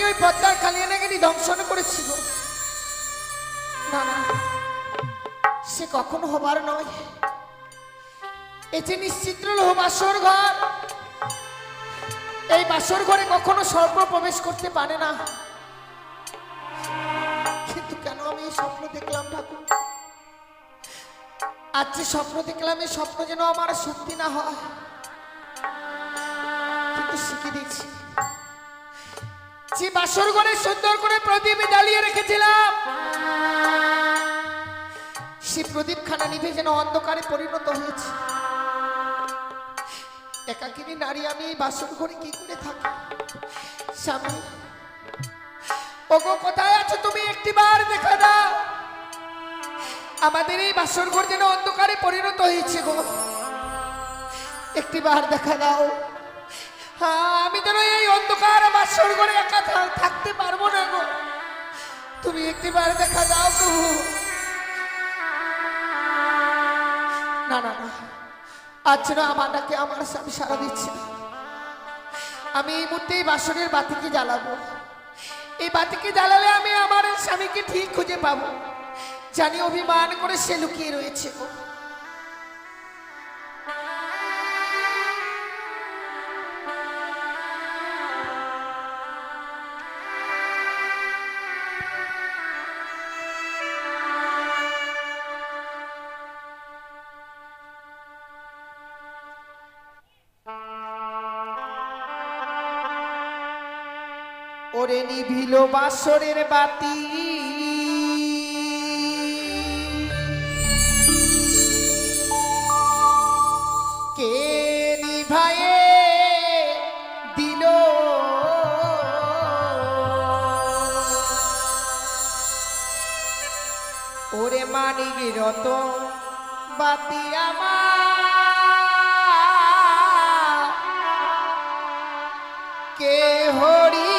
স্বামীকে ওই পদ্মার কালিয়ানাগিনী দংশন করেছিল। না না, সে কখনো হবার নয়। এ যে নিশ্চিত্র লোহ বাসর ঘর, এই বাসর ঘরে কখনো সর্প প্রবেশ করতে পারে না। কিন্তু কেন আমি এই স্বপ্ন দেখলাম ঠাকুর? আজ যে স্বপ্ন দেখলাম, এই স্বপ্ন যেন আমার সত্যি না হয়। কিন্তু শিখে দিচ্ছি, যে বাসর ঘরে সুন্দর করে প্রদীপ জ্বালিয়ে রেখেছিলাম, সে প্রদীপ খানা নিভে যেন অন্ধকারে পরিণত হয়েছে। একাকিনী নারী আমি এই বাসর ঘরে কি করে থাকি? স্বামী, ওগো কোথায় আছো তুমি? একটিবার দেখা দাও। আমাদের এই বাসর ঘর যেন অন্ধকারে পরিণত হয়েছে গো, একটিবার দেখা দাও। আমি যেন এই অন্ধকার বাসর ঘরে একা থাকতে পারবো না গো, তুমি একটিবার দেখা দাও প্রভু। না না না, আজ যেন আমার ডাকে আমার স্বামী সাড়া দিচ্ছে না। আমি এই মুহূর্তে এই বাসনের বাতিকে জ্বালাবো। এই বাতিকে জ্বালালে আমি আমার স্বামীকে ঠিক খুঁজে পাবো। জানি অভিমান করে সে লুকিয়ে রয়েছে গো। ওরে নিভিল বাসরের বাতি, কে নিভায়ে দিল? ওরে মানিক রতন বাতি আমার, কে হরি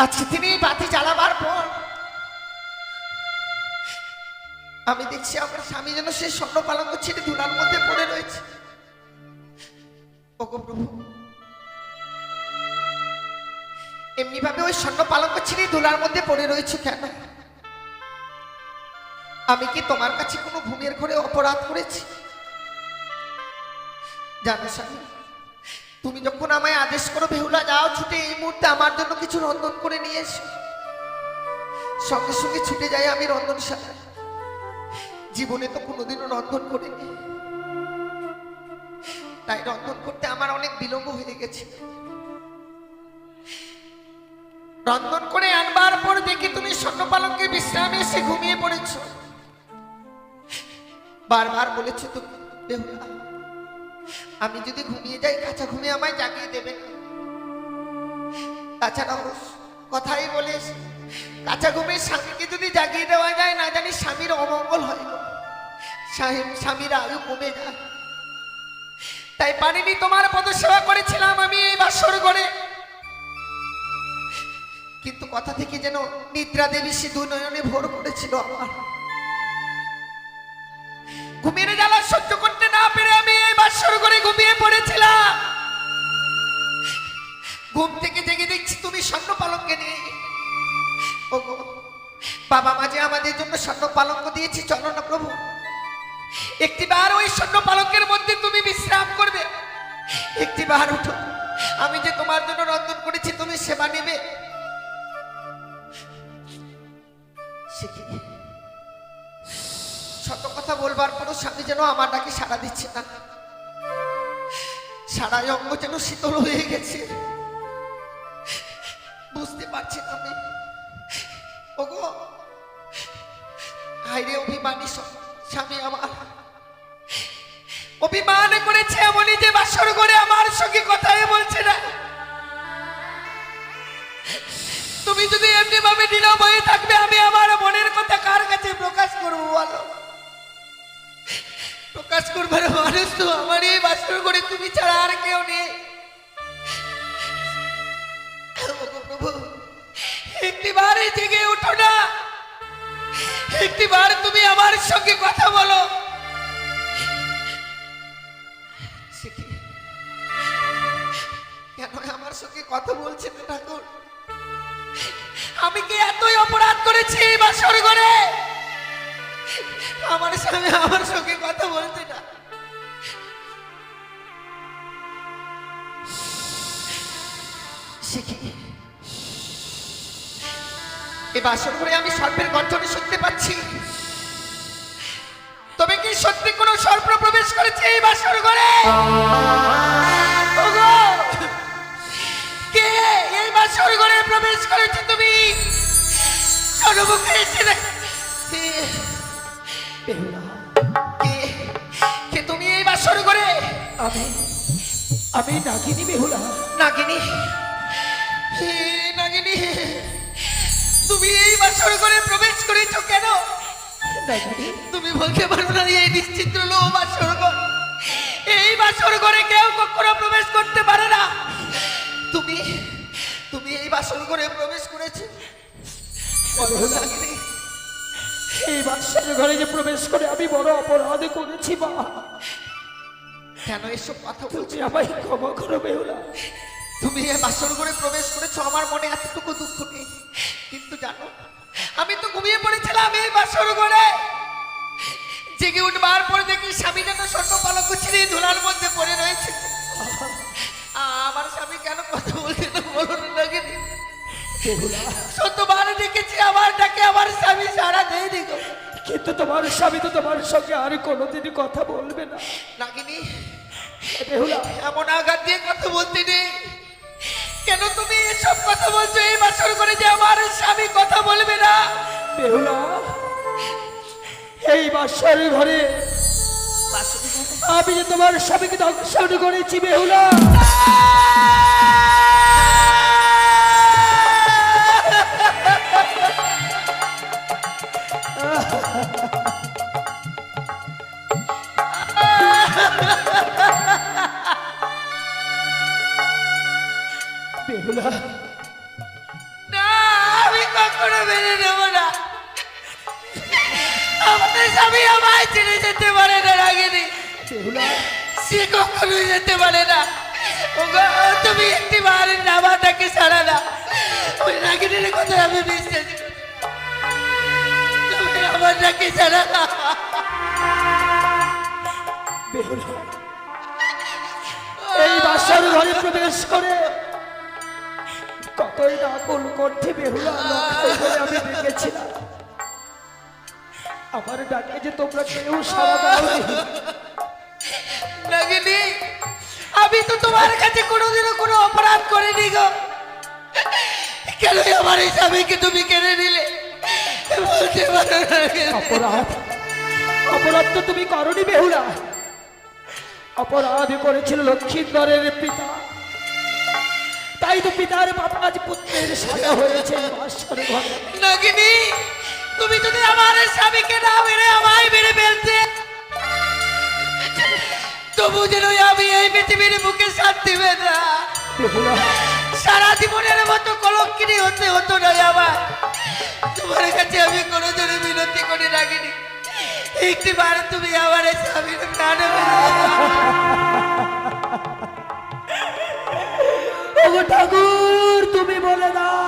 আজকে তিনি বাতি জ্বালাবার পর আমি দেখছি আমার স্বামী যেন সেই স্বর্ণ পালঙ্ক ছেড়ে ধুলার মধ্যে পড়ে রয়েছে। ওগো প্রভু, এমনি ভাবে ওই স্বর্ণ পালঙ্ক ছিঁড়ে ধুলার মধ্যে পড়ে রয়েছে কেন? আমি কি তোমার কাছে কোনো ঘুমের ঘরে অপরাধ করেছি? জানো স্বামী, তুমি যখন আমায় আদেশ করো বেহুলা যাও ছুটে এই মুহূর্তে আমার জন্য কিছু রন্ধন করে নিয়ে এসো, সঙ্গে সঙ্গে ছুটে যাই আমি রন্ধনশালায়। জীবনে তো কোনোদিনও রন্ধন করিনি, তাই রন্ধন করতে আমার অনেক বিলম্ব হয়ে গেছে। রন্ধন করে আনবার পর দেখি তুমি স্বর্ণ পালঙ্কে বিশ্রামে এসে ঘুমিয়ে পড়েছ। বারবার বলেছো তুমি বেহুলা, আমি যদি ঘুমিয়ে যাই কাঁচা ঘুমে আমায় জাগিয়ে দেবে না। তাছাড়াও কথাই বলে কাঁচা ঘুমে স্বামীকে যদি জাগিয়ে দেওয়া যায় না জানি স্বামীর অমঙ্গল হয়, স্বামীর আয়ু কমে যায়। তাই পারিনি, তোমার পদসেবা করেছিলাম আমি এই বাসর ঘরে, কিন্তু কথা থেকে যেন নিদ্রা দেবী সে দু নয়নে ভোর করেছিল আমার। ঘুমিয়ে জ্বালা সহ্য করতে না পেরে আমি এই বাসর ঘরে ঘুমিয়ে পড়েছিলাম। ঘুম থেকে জেগে দেখছি তুমি স্বর্ণ পালঙ্কে নিয়ে। ওগো বাবা মাঝে আমাদের জন্য স্বর্ণ পালঙ্ক দিয়েছি, চলো না প্রভু একটিবার ওই স্বর্ণ পালঙ্কের মধ্যে তুমি বিশ্রাম করবে। একটিবার উঠো, আমি যে তোমার জন্য রন্ধন করেছি তুমি সেবা নেবে। শত কথা বলবার পরও স্বামী যেন আমার ডাকে সাড়া দিচ্ছে না, সারা অঙ্গ যেন শীতল হয়ে গেছে, বুঝতে পারছি না আমি। ওগো হায়রে অভিমানী স্বামী আমার, অভিমান করেছে এমনই যে বাসর করে আমার সঙ্গে কথাই বলছে না। তুমি যদি এমনি ভাবে নীরব হয়ে থাকবে আমি আমার মনের কথা কার কাছে প্রকাশ করবো বলো? প্রকাশ করবার মানুষ তো আমার এই বাসর করে তুমি ছাড়া আর কেউ নেই। প্রভু একটিবার জেগে উঠো না, একটিবার তুমি আমার সঙ্গে কথা বলো। কেন আমার সঙ্গে কথা বলছে না ঠাকুর? আমি কি এতই অপরাধ করেছি এই বাসর ঘরে? আমার স্বামী আমার সঙ্গে কথা বলছে না। এই বাসর ঘরে আমি সর্পের গর্জনে শুনতে পাচ্ছি, তবে কি সত্যি কোনো সর্প প্রবেশ করেছে এই বাসর ঘরে? কে এই বাসর ঘরে প্রবেশ করেছে? তুমি সর্বমুখে এসে কে তুমি এই বাসর ঘরে? আমি নাগিনী বেহুলা। নাগিনী? নাগিনী তুমি এই বাসর ঘরে প্রবেশ করেছো কেন? তুমি বলতে পারো না এই নিশ্চিত লো বাসর ঘর, এই বাসর ঘরে কেউ কখনো প্রবেশ করতে পারে না। তুমি তুমি এই বাসর ঘরে প্রবেশ করেছো? এই বাসর ঘরে যে প্রবেশ করে আমি বড় অপরাধ করেছি মা। কেন এসব কথা বলছি? আমায় ক্ষমা করো বেহুলা। তুমি এই বাসর ঘরে প্রবেশ করেছো আমার মনে এতটুকু দুঃখ নেই, কিন্তু জানো আমি তো ঘুমিয়ে পড়েছিলাম এই বাসর ঘরে। জেগে উঠবার পর দেখি স্বামী যেন স্বর্ণ পালঙ্ক ছিঁড়ে ধুলার মধ্যে পড়ে রয়েছে। আমার স্বামী কেন কথা বলছে না বলো না? শতবার দেখেছি আমার ডাকে আমার স্বামী সারা দেয়নি গো। কিন্তু তোমার স্বামী তো তোমার সঙ্গে আর কোনোদিনই কথা বলবে না। নাগিনী বেহুলা এমন আঘাত দিয়ে কথা বলতে নেই। কেন তুমি এসব কথা বলছো এই বাসর করে যে আমার স্বামী কথা বলবে না? বেহুলা এই বাসর ঘরে আমি যে তোমার স্বামীকে দর্শন করেছি বেহুলা। বেহুলা না, আমি কখনো মেনে নেব না। আমাদের স্বামী আমায় ছেড়ে যেতে পারে না। রাগিনী বেহুলা সে কখনো যেতে পারে না। ওগো, তুমি একটিবার নামাটাকে ছাড়া না, ওই নাগিনের কথা আমি বিশ্বাস করি। তুমি আমারটাকে ছাড়া না। বেহুলা, এই বাসার ঘরে প্রবেশ করে কতই না কুল কণ্ঠে বেহুলা লক্ষ্য করে আমি ডেকেছিলাম। আমার ডাকে যে তোমরা কেউ সারা দাওনি। নাগিনী, আমি তো তোমার কাছে কোনোদিনও কোনো অপরাধ করিনি গো। কেন আমার এই স্বামীকে তুমি কেড়ে নিলে বলতে পারো না? অপরাধ অপরাধ তো তুমি করনি বেহুলা, অপরাধ করেছিল লক্ষ্মীন্দরের পিতা। তাই তো পিতার বাবা আজ পুত্রের সাজা হয়েছে এই বাসার ঘরে। নাগিনী, তুমি যদি আমার স্বামীকে না মেরে আমায় মেরে ফেলতে, তবু যেন আমি এই পৃথিবীর বুকে শান্তি পেতা। বেহুলা, সারা জীবনের মতো কলঙ্কিনী হতে হতো না আমার। তোমার কাছে আমি কোনোদিনও বিনতি করে রাখিনি, একটিবার তুমি আমার এই স্বামীর প্রাণ ওগো ঠাকুর, তুমি বলে দাও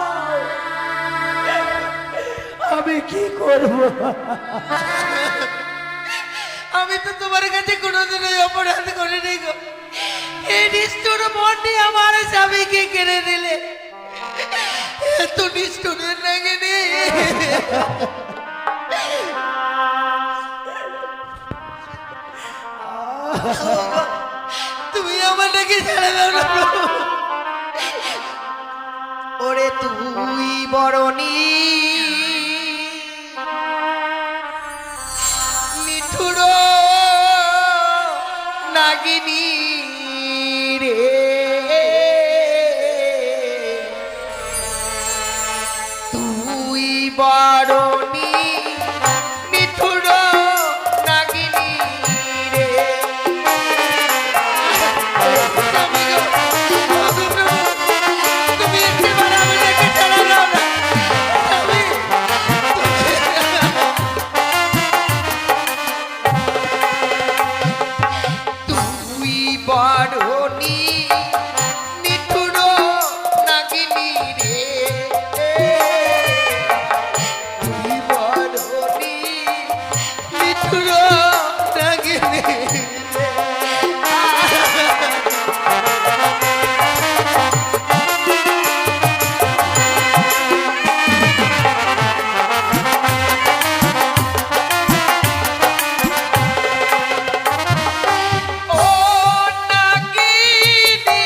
আমি কি করব? আমি তো তোমার কাছে কোনোদিনই অপরাধ করিনি গো। এই নিষ্ঠুর মন নিয়ে আমার স্বামীকে কেড়ে দিলে, এত নিষ্ঠুরের নাগিনী। তুমি আমার নাকি ছেড়ে দাও না। ওরে তুই বরণী মিঠুর নাগিনী রে, তুই বরণী মিঠুর নাগিনী রে। তুমি একটিবার আমাকে ছাড়া দাও না। তুই বরণী মিঠুর নাগিনী রে, তুই বরণী মিঠুর নাগিনী রে। ও নাগিনী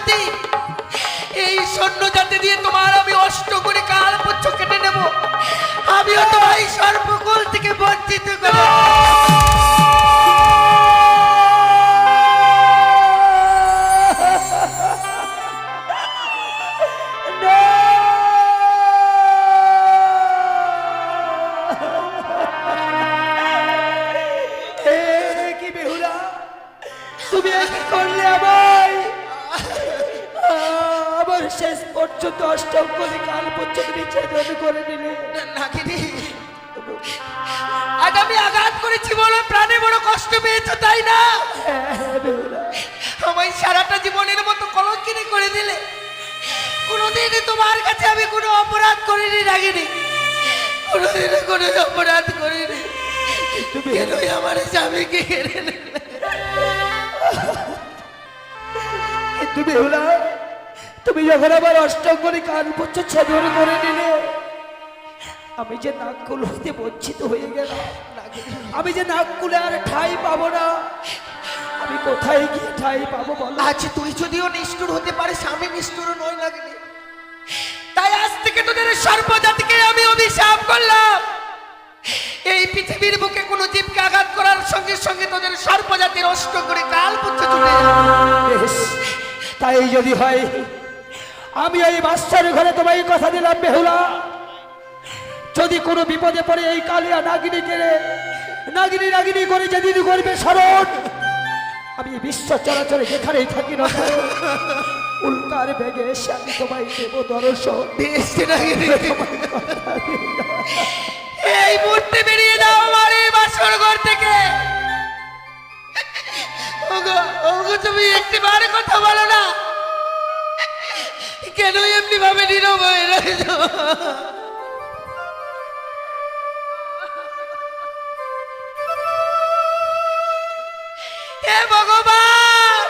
জাতি, এই সৈন্য জাতি দিয়ে তোমার আমি অষ্ট করে কাল পুচ্ছ কেটে নেব। আমিও তোমার এই সর্বকুল থেকে বঞ্চিত করব। কি বেহুলা, তুমি কি করলে আমায়? আমার শেষ পর্যন্ত অষ্টম করে কাল পর্যন্ত নিচ্ছেদন করে দিলে। নাগিনী, আজ আমি আঘাত করেছি বলে প্রাণে বড় কষ্ট পেয়েছো, তাই না? আমায় সারাটা জীবনের মতো কলঙ্কিনী করে দিলে। কোনোদিন তোমার কাছে আমি কোনো অপরাধ করিনি নাগিনী, কোনোদিন কোনো অপরাধ করিনি। তুমি কেনই আমার স্বামীকে কেড়ে নিলে? কিন্তু বেহুলা, তুমি যখন আমার অষ্টম করে কাল পর্যন্ত ছেদন করে দিলে, আমি যে নাককুল হইতে বঞ্চিত হয়ে গেলাম। আমি যে নাককুলে আর ঠাই পাবো না, আমি কোথায় গিয়ে ঠাই পাবো বলো? আজ তুই যদিও নিষ্ঠুর হতে পারিস, আমি নিষ্ঠুর নই নাগিনী। তাই আজ থেকে তোদের সর্বজাতিকে আমি অভিশাপ করলাম। এই পৃথিবীর বুকে কোনো জীবকে আঘাত করার সঙ্গে সঙ্গে তোদের সর্বজাতির অষ্ট করে কাল পুচ্ছ চলে যাবে। বেশ, তাই যদি হয়, আমি এই বাচ্চার ঘরে তোমায় কথা দিলাম বেহুলা, যদি কোনো বিপদে পড়ে এই কালিয়া নাগিনীকে নাগিনী নাগিনী করে যেদিন করবে স্মরণ, আমি বিশ্ব চরাচরে যেখানেই থাকি না উল্কার বেগে এসে আমি তোমায় দেব দর্শন। এই মুহূর্তে বেরিয়ে দাও আমার এই বাসর ঘর থেকে। ওগো, ওগো, তুমি একটিবার কথা বলো না, কেন এমনি ভাবে নীরব হয়ে রয়েছো? হে ভগবান,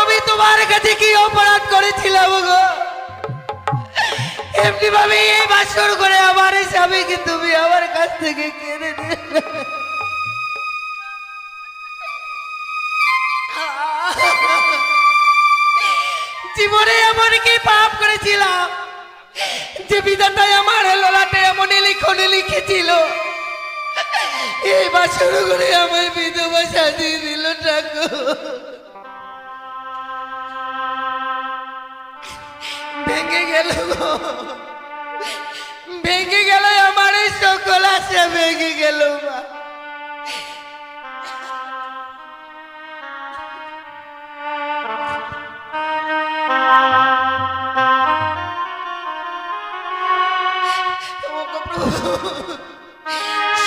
আমি তোমার কাছে কি অপরাধ করেছিলাম গো? এমনি ভাবে এই বাসর করে আমার স্বামীকে তুমি আমার কাছ থেকে কেড়ে নিলে। জীবনে এমন কি পাপ করেছিলাম যে বিধাতায় আমার ললাটে এমন লিখন লিখেছিল? এই বাসর করে আমার বিধবা সাজিয়ে দিল ঠাকুর। ভেঙে গেল গো, ভেঙে গেল আমার এই সকল আশা, ভেঙে গেল মা।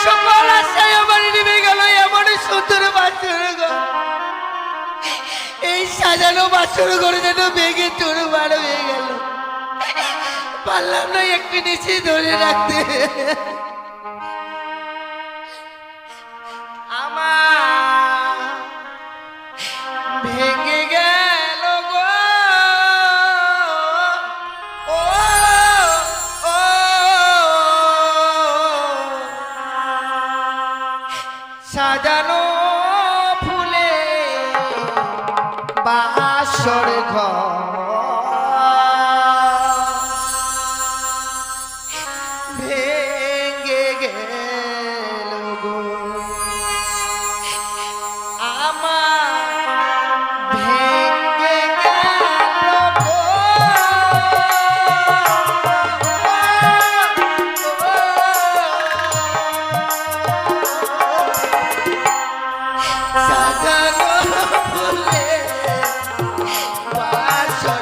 সকল আশায় আমার নেমে গেল এমন সুন্দর বাসর ঘর। এই সাজানো বাসর ঘরে যেন ভেঙে চুরমার হয়ে গেল। পারলাম না একটু নিচে ধরে রাখতে। আমার ভেঙে গেল গো, ও ও সাজানো ফুলে বাসর ঘর। ভেঙে গেল গো আমার, ভেঙে গেল গো। সাজানো ফুলে বাসর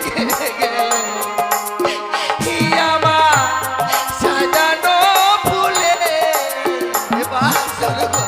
ভেঙে গেল আমার সাজানো ফুলে বাসর ঘর।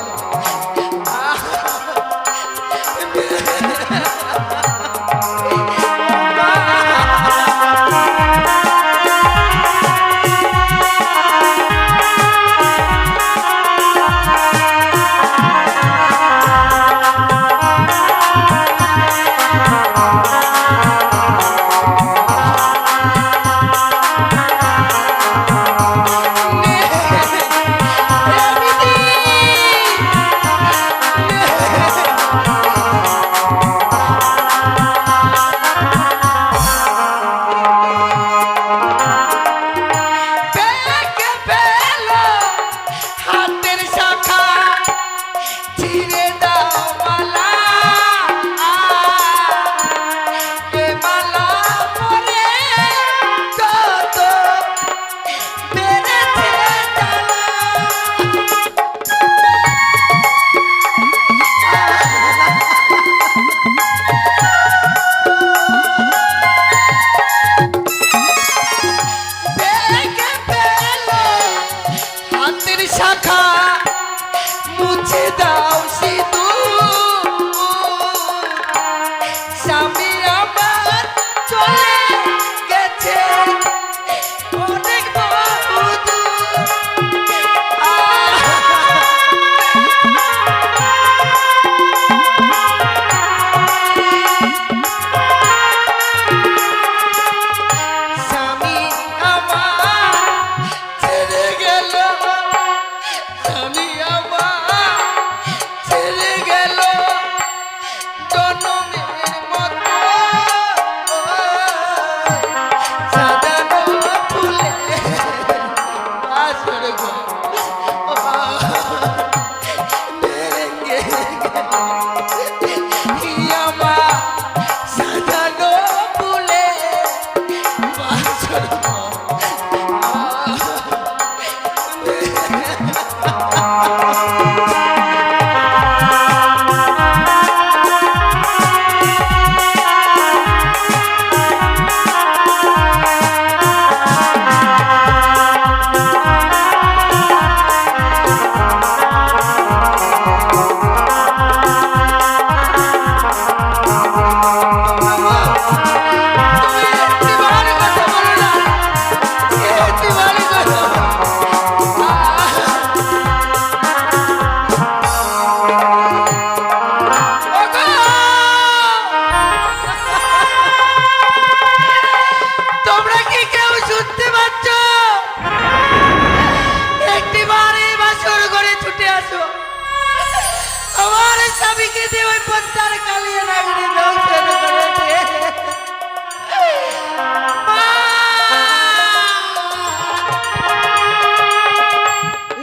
শাখা মুছে দাও সিঁদুর স্বামী আমার চলে গেছে অনেক বহুদূর। স্বামী আমার ছেড়ে গেল, স্বামী আমার ছেড়ে গেল জনমের মতো সাজানো ফুলে বাসর ঘর ভেঙে গেল আমার সাজানো ফুলে বাসর ঘর। তোমরা কি কেউ শুনতে পাচ্ছ? একটিবার এই বাসর ঘরে ছুটে আসো, আমার স্বামীকে দিয়ে ওই পদ্মার কালিয়া নাগরি দংশন করেছে। মা!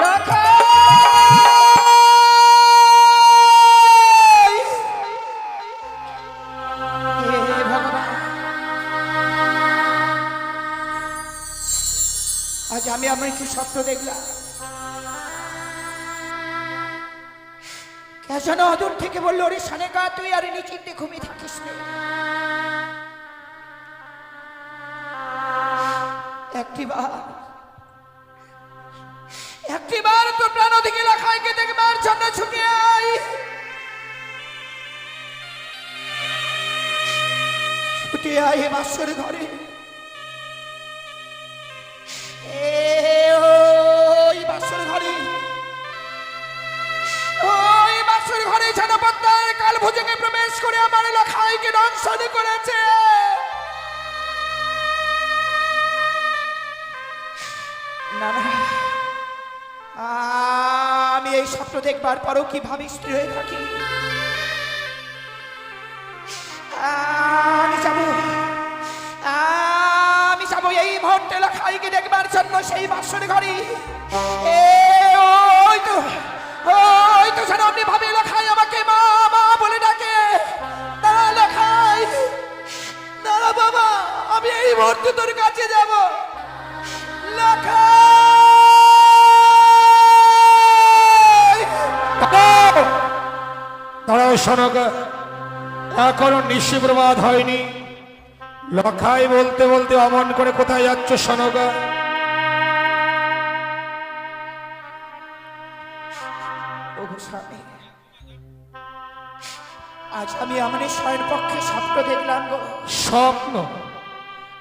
লক্ষই! হে ভগবান, আজ আমি আমার কি স্বপ্ন দেখলাম? কেন অদূর থেকে বললো ওরে সানেকা তুই আর নিচিন্তে ঘুমিয়ে থাকিস নে। একটিবার তোর প্রাণ দিকে লাখাইকে দেখবার জন্য ছুটে আই, ছুটে আই বাসর ঘরে। ওই বাসর ঘরে, ওই বাসর ঘরে যেন পদ্মার কাল ভুজঙ্গে প্রবেশ করে আমার লাখাইকে দংশন করেছে। না না, আমি এই স্বপ্ন দেখবার পরও কিভাবে স্থির হয়ে থাকি? আমি যাবো এই মুহূর্তে লাখাইকে দেখবার জন্য সেই বাসর ঘরে। ওই তো যেন আপনি ভাবে লাখাই আমাকে মা মা বলে ডাকে। না লাখাই, না বাবা, আমি এই মুহূর্তে তোর কাছে যাব। লাখাই! দাঁড়াও সনক, এখনো নিশি প্রবাদ হয়নি। লখাই বলতে বলতে অমন করে কোথায় যাচ্ছ সনকা? ওগো স্বামী, আজ আমি আমার স্বয়ের পক্ষে স্বপ্ন দেখলাম গো। স্বপ্ন?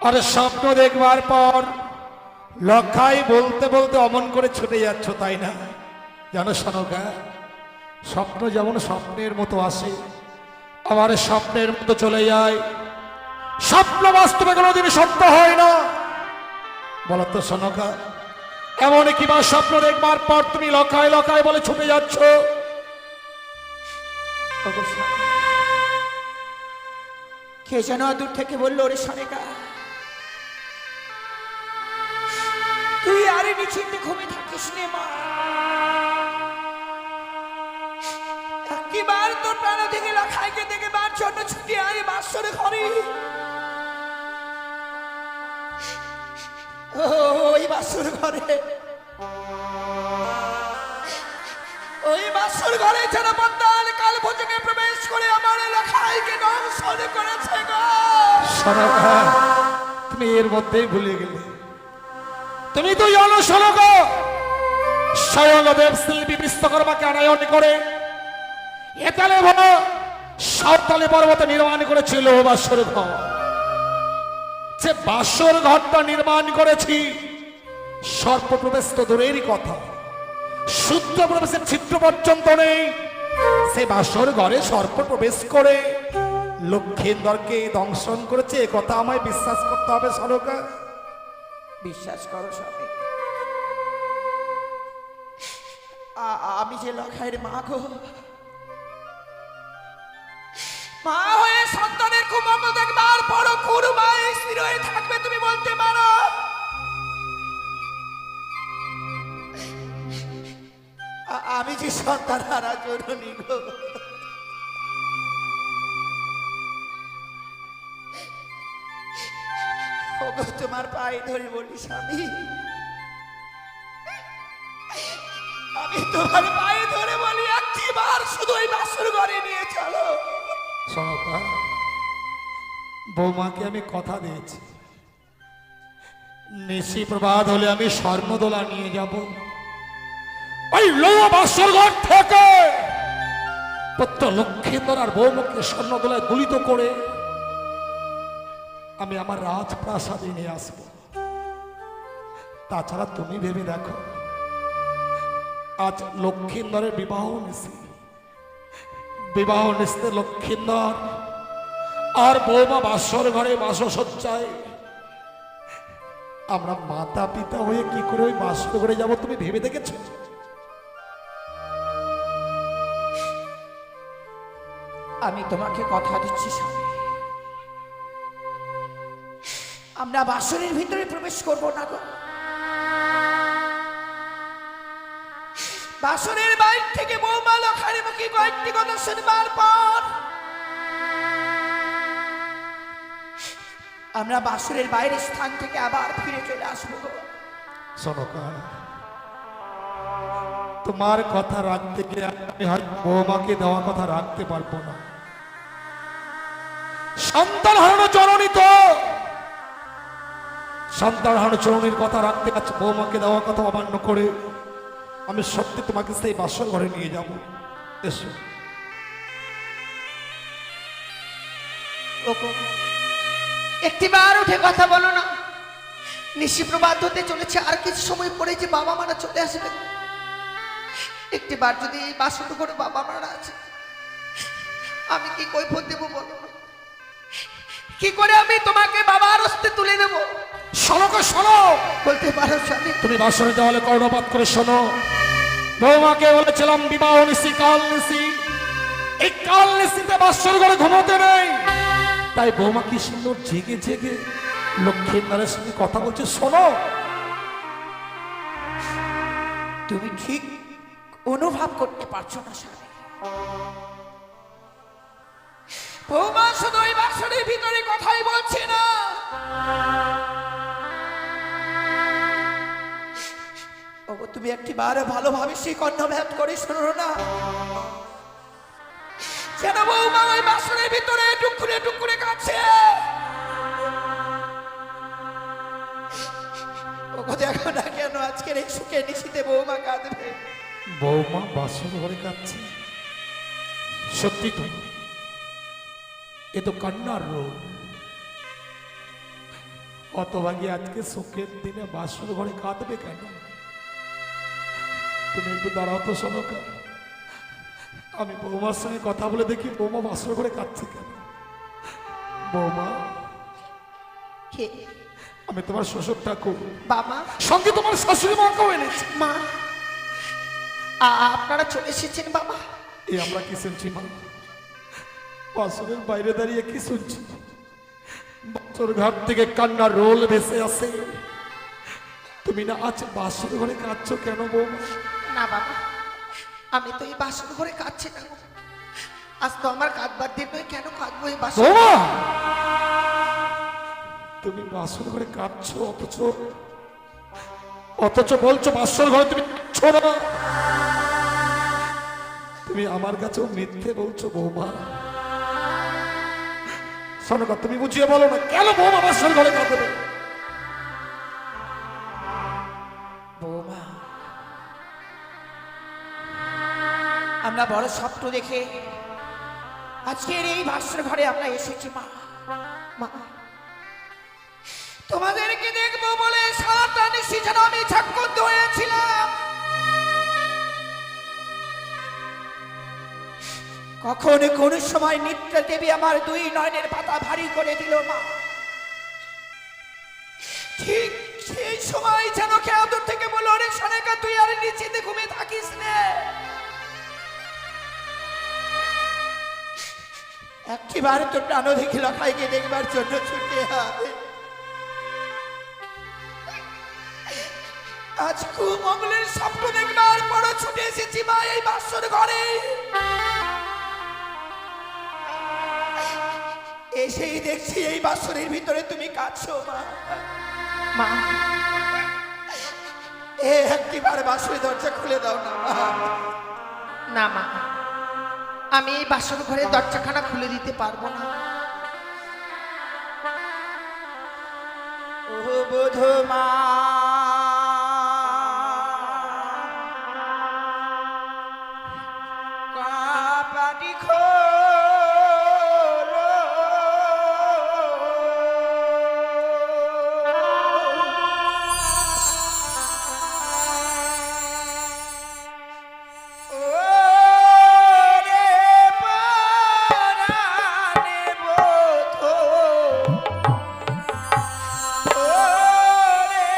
আর স্বপ্ন দেখবার পর লখাই বলতে বলতে অমন করে ছুটে যাচ্ছ, তাই না? জানো সনকা, স্বপ্ন যেমন স্বপ্নের মতো আসে, আমার স্বপ্নের মতো চলে যায়। স্বপ্ন বাস্তবে কোনোদিন সত্য হয় না। বলতো সনকা, এমন কিবা স্বপ্ন দেখবার পর তুমি লখাই লখাই বলে ছুটে যাচ্ছ? ওগো স্বামী, কে যেন দূর থেকে বললো, ওরে সনেকা, তুই আরে নিশ্চিন্তে ঘুমিয়ে থাকিস নে মা। একবার তোর প্রাণ থেকে লখাইকে দেখবার জন্য ছুটি আয় বাসরে ঘরে। ওই বাসর ঘরে, ওই বাসর ঘরে যেন বন্দাল কাল ভোজনে প্রবেশ করে আমার লখাইকে দংশন করেছে গো। সনকা, তুমি এর মধ্যেই ভুলে গেলে। তুমি তো জানো সনকা, স্বয়ং দেবশিল্পী বিশ্বকর্মাকে আনায়ন করে এতালে ভালো সাঁওতালি পর্বত নির্মাণ করেছিল বাসর ঘর। যে বাসর ঘরটা নির্মাণ করেছি, সর্প প্রবেশ তো দূরেরই কথা, সূত্র প্রবেশের ছিদ্র পর্যন্ত নেই। সে বাসর ঘরে সর্প প্রবেশ করে লক্ষেন্দরকে দংশন করেছে, এ কথা আমায় বিশ্বাস করতে হবে সনকা। বিশ্বাস করো স্বামী, আমি যে লখাইয়ের মা গো, মা হয়ে সন্তানের কুমঙ্গল দেখবার বড় কুরু মা স্থির হয়ে থাকবে তুমি বলতে পারো? আমি যে সন্তান হারা জননী গো, ওগো তোমার পায়ে ধরে বলি স্বামী, আমি তোমার পায়ে ধরে বলি, একটিবার শুধু ওই বাসর ঘরে নিয়ে চলো। সনকা, বৌমাকে আমি কথা দিয়েছি, নিশি প্রবাদ হলে আমি স্বর্ণদোলা নিয়ে যাব। ওই লোয়া বাসর ঘর থেকে পুত্র লক্ষেন্দর আর বৌমাকে স্বর্ণদোলায় দুলিত করে আমি আমার রাজপ্রাসাদে নিয়ে আসবো। তাছাড়া তুমি ভেবে দেখো, আজ লক্ষেন্দরের বিবাহ নিশি, বিবাহ নিশিতে লক্ষেন্দর আর বৌমা বাসর ঘরে বাসসজ্জায়, আমরা মাতা পিতা হয়ে কি করে ওই বাসর ঘরে যাব তুমি ভেবে দেখেছ? আমি তোমাকে কথা দিচ্ছি স্বামী, আমরা বাসনের ভিতরে প্রবেশ করব না গো। বাসনের বাইরে থেকে বৌমা লখাইয়ের মুখে কয়েকটি কথা শুনবার পর আমরা বাসনের বাইরের স্থান থেকে আবার ফিরে চলে আসবো গো। সনকা, তোমার কথা রাখতে গিয়ে আমি হয়তো বৌমাকে দেওয়া কথা রাখতে পারবো না। সন্তান হারানো জননী তো, সন্তান হারানো জননীর কথা রাখতে গেছে, বৌমাকে দেওয়া কথা অমান্য করে আমি সত্যি তোমাকে সেই বাসর ঘরে নিয়ে যাব। এসো। একটিবার উঠে কথা বলো না, নিশি প্রবাদ হতে চলেছে, আর কিছু সময় পরে যে বাবা মারা চলে আসবে। একটিবার যদি এই বাসর ঘরে বাবা মারা আছে, আমি কি কৈফত দেব বলো না? কি করে আমি তোমাকে বাবার হস্তে তুলে নেব? সনকা শোনো, বলতে পারো স্বামী? তুমি বাসরে দেওয়ালে কর্ণপাত করে শোনো। বৌমাকে বলেছিলাম বিবাহ নিশি কাল নিশি, এই কাল নিশিতে বাসর ঘরে ঘুমোতে নেই। তাই বৌমা কি সুন্দর জেগে জেগে লক্ষ্মীনারের সঙ্গে কথা বলছে, শোনো। তুমি ঠিক অনুভব করতে পারছো না স্বামী, বৌমা শুধু ওই বাসনের ভিতরে কথাই বলছে না, ওগো তুমি একটিবার ভালোভাবে সেই কর্ণপাত করে শোনো না, যেন বৌমা ওই বাসনের ভিতরে কে নিশিতে বৌমা কাঁদবে। বৌমা বাসর ঘরে কাঁদছে, সত্যি তো, এ তো কান্নার রোগ। হতভাগী আজকে শোকের দিনে বাসর ঘরে কাঁদবে কেন? তুমি একটু দাঁড়াও তো সনকা, আমি বৌমার সঙ্গে কথা বলে দেখি বৌমা বাসর ঘরে কাঁদছে কেন। বৌমা, কে? আমি তোমার শ্বশুর ঠাকুর, বাবা, সঙ্গে তোমার শাশুড়ি মাকেও এনেছি। মা, আপনারা চলে এসেছেন বাবা। এই আমরা কি শুনছি মা? বাসরের বাইরে দাঁড়িয়ে কি শুনছি? বাসর ঘাট থেকে কান্নার রোল ভেসে আসে। তুমি না আজ বাসর ঘরে কাঁদছো কেন বৌমা? না বাবা, আমি তো এই বাসন ঘরে কাঁদছি না গো। আজ তো আমার কাঁদবার দিন নয়, কেন কাঁদবো এই বাসন? বৌমা, তুমি বাসর ঘরে কাঁদছো, অথচ বলছো বাসর ঘরে তুমি কাঁদছো না। তুমি আমার কাছেও মিথ্যে বলছো বৌমা। সনকা, তুমি বুঝিয়ে বলো না কেন বৌমা বাসর ঘরে কাঁদবে? বৌমা, আমরা বড় স্বপ্ন দেখে আজকের এই ভাস্কর ঘরে আমরা এসেছি মা। মা, তোমাদেরকে দেখবো বলে সারাটা নিশি যেন আমি ঝাক্কুন্দ হয়েছিলাম। কখন কোন সময় নিদ্রা দেবী আমার দুই নয়নের পাতা ভারী করে দিল মা। ঠিক সেই সময় যেন কেউ দূর থেকে বললো, অনেক সনেকা তুই আর নিচেতে ঘুমিয়ে থাকিস না। একটিবার তো প্রাণ দেখি লখাইকে দেখবার জন্য ছুটে আয়। আজ কুমঙ্গলের স্বপ্ন দেখবার পর ছুটে এসেছি মা এই বাসর ঘরে। এসেই দেখছি এই বাসরের ভিতরে তুমি কাঁদছো মা। মা, একটিবার বাসরের দরজা খুলে দাও না মা। না মা, আমি এই বাসর ঘরের দরজাখানা খুলে দিতে পারবো না। ও বোধ মা, কাপাটি খোলো, ও রে পরাণে বোধ, ও রে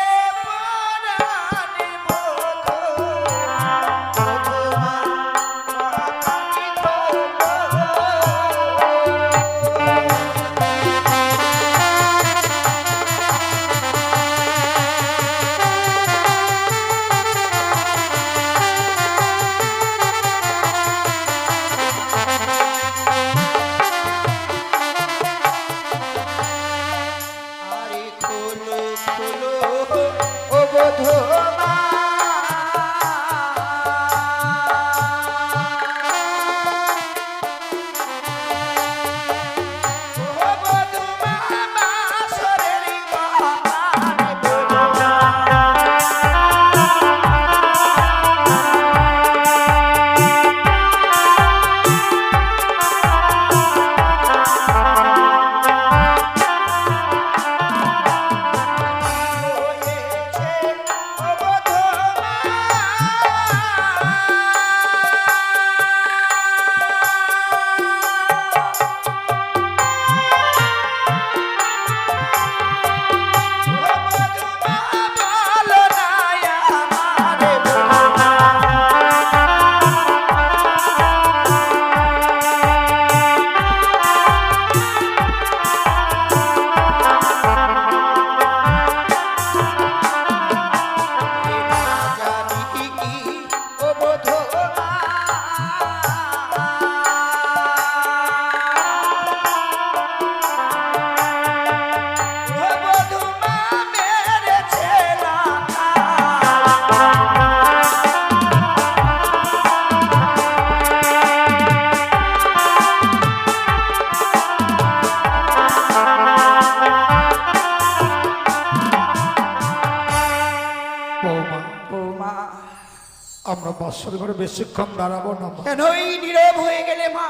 বাসর ঘরে বেশিক্ষণ দাঁড়াবো না মা। কেন এই নীরব হয়ে গেলে মা?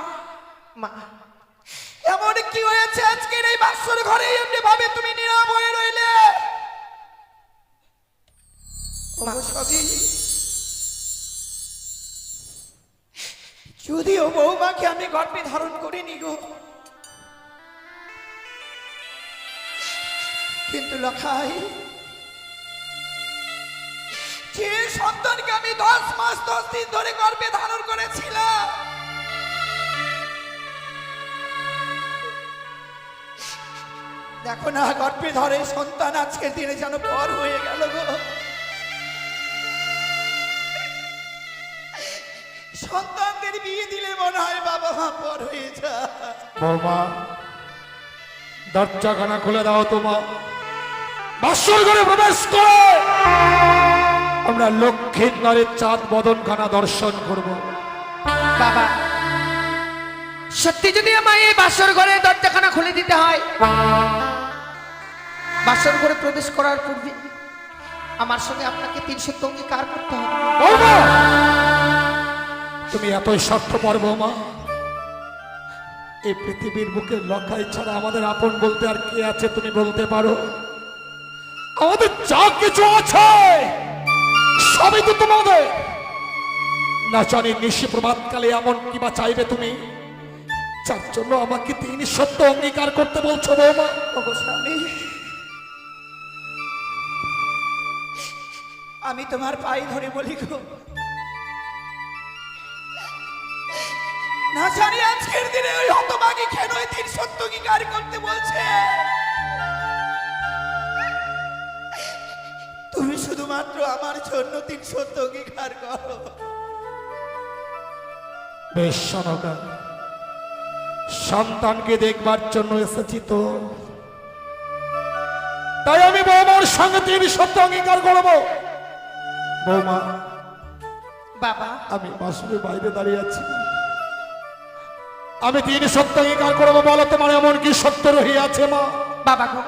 মা, এমন কি হয়েছে আজকের এই বাসর ঘরে এমনি ভাবে তুমি নীরব হয়ে রইলে? মা, সবই যদিও বৌমাকে আমি গর্ভে ধারণ করিনি গো, কিন্তু লখাই যে সন্তানকে আমি 10 মাস 10 দিন ধরে গর্ভে ধারণ করেছিলাম, দেখো না গর্ভে ধরে সন্তান আজকের দিনে যেন পর হয়ে গেল গো। সন্তানদের বিয়ে দিলে মনে হয় বাবা মা পর হয়ে যায়। বৌমা, দরজাখানা খুলে দাও তোমা, বাসর ঘরে প্রবেশ করো, আমরা লক্ষ্মীর নারীর চাঁদ বদনখানা দর্শন করব। বাবা, সত্যি যদি আমায় এই বাসর ঘরে দরজাখানা খুলে দিতে হয়, বাসর ঘরে প্রবেশ করার পূর্বে আমার সঙ্গে আপনাকে 3 সত্য অঙ্গীকার করতে হবে। বৌমা, তুমি এতই স্বার্থপর বৌমা, এই পৃথিবীর বুকে লখাই ছাড়া আমাদের আপন বলতে আর কে আছে তুমি বলতে পারো? আমাদের যা কিছু আছে সবই তো তোমাদের। না জানি নিশি প্রভাতকালে এমন কিবা চাইবে তুমি, যার জন্য আমাকে 3 সত্য অঙ্গীকার করতে বলছো বৌমা? ওগো স্বামী, আমি তোমার পায়ে ধরে বলি গো, না জানি আজকের দিনে ওই হতভাগী কেন 3 সত্য অঙ্গীকার করতে বলছে। তুমি শুধুমাত্র আমার জন্য 3 সত্য অঙ্গীকার করো। বেশ শোনকা, সন্তানকে দেখবার জন্য এসেছি তো, তাই আমি বৌমার সঙ্গে 3 সত্য অঙ্গীকার করবো। বৌমা, বাবা, আমি বাসুরের বাইরে দাঁড়িয়ে আছি, আমি 3 সত্য অঙ্গীকার করবো। বলো তোমার এমন কি সত্য রহিয়াছে মা? বাবা গো,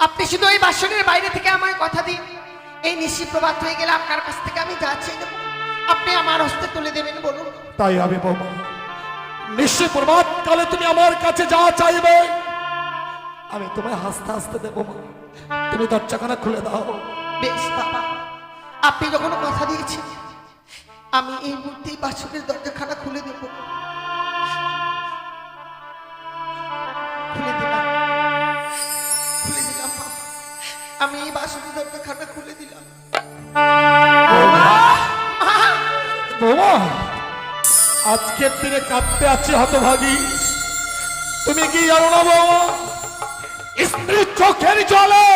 আপনি শুধু ওই বাসনের বাইরে থেকে আমায় কথা দিন, এই নিশি প্রভাত হয়ে গেলে আপনার কাছ থেকে আমি যা চাই নেব আপনি আমার হস্তে তুলে দেবেন। বলুন। তাই আমি বৌমা, নিশ্চয় প্রভাত কালে তুমি আমার কাছে যা চাইবে আমি তোমায় হাসতে হাসতে দেবো মা। তুমি দরজাখানা খুলে দাও। বেশ বাবা, আপনি যখন কথা দিয়েছেন আমি এই মুহূর্তেই বাসনের দরজাখানা খুলে দেব। খুলে দিলাম, খুলে দিলাম মা। আমি এই বাসনের দরজাখানা খুলে দিলাম। বৌমা, আজকের দিনে কাঁদতে আছি হতভাগী, তুমি কি জানো না বৌমা, স্ত্রীর চোখের জলে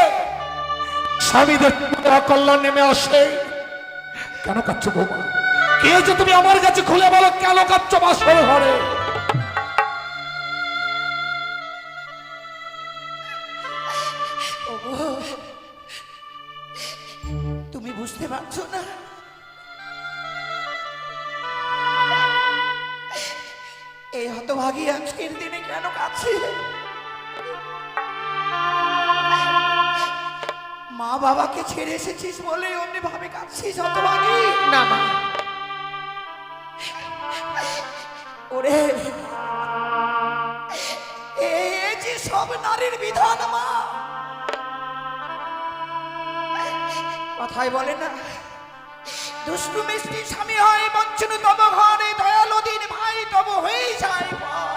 স্বামীদের অকল্যাণ নেমে আসে। কেন কাঁদছো বৌমা? কে যে তুমি আমার কাছে খুলে বলো, কেন কাঁদছো বাসর ঘরে? ওগো, তুমি বুঝতে পারছো না, এই হতভাগী আজকের দিনে কেন কাছে? মা বাবাকে ছেড়ে এসেছিস বলে অমনি ভাবে কাঁদছিস হতভাগী? না মা, ওরে এই যে সব নারীর বিধান মা, কথাই বলে না, দুষ্টু মিষ্টি স্বামী হয় বঞ্চন তব ঘরে, দয়ালু দিন ভাই তব হয়ে যায় পর।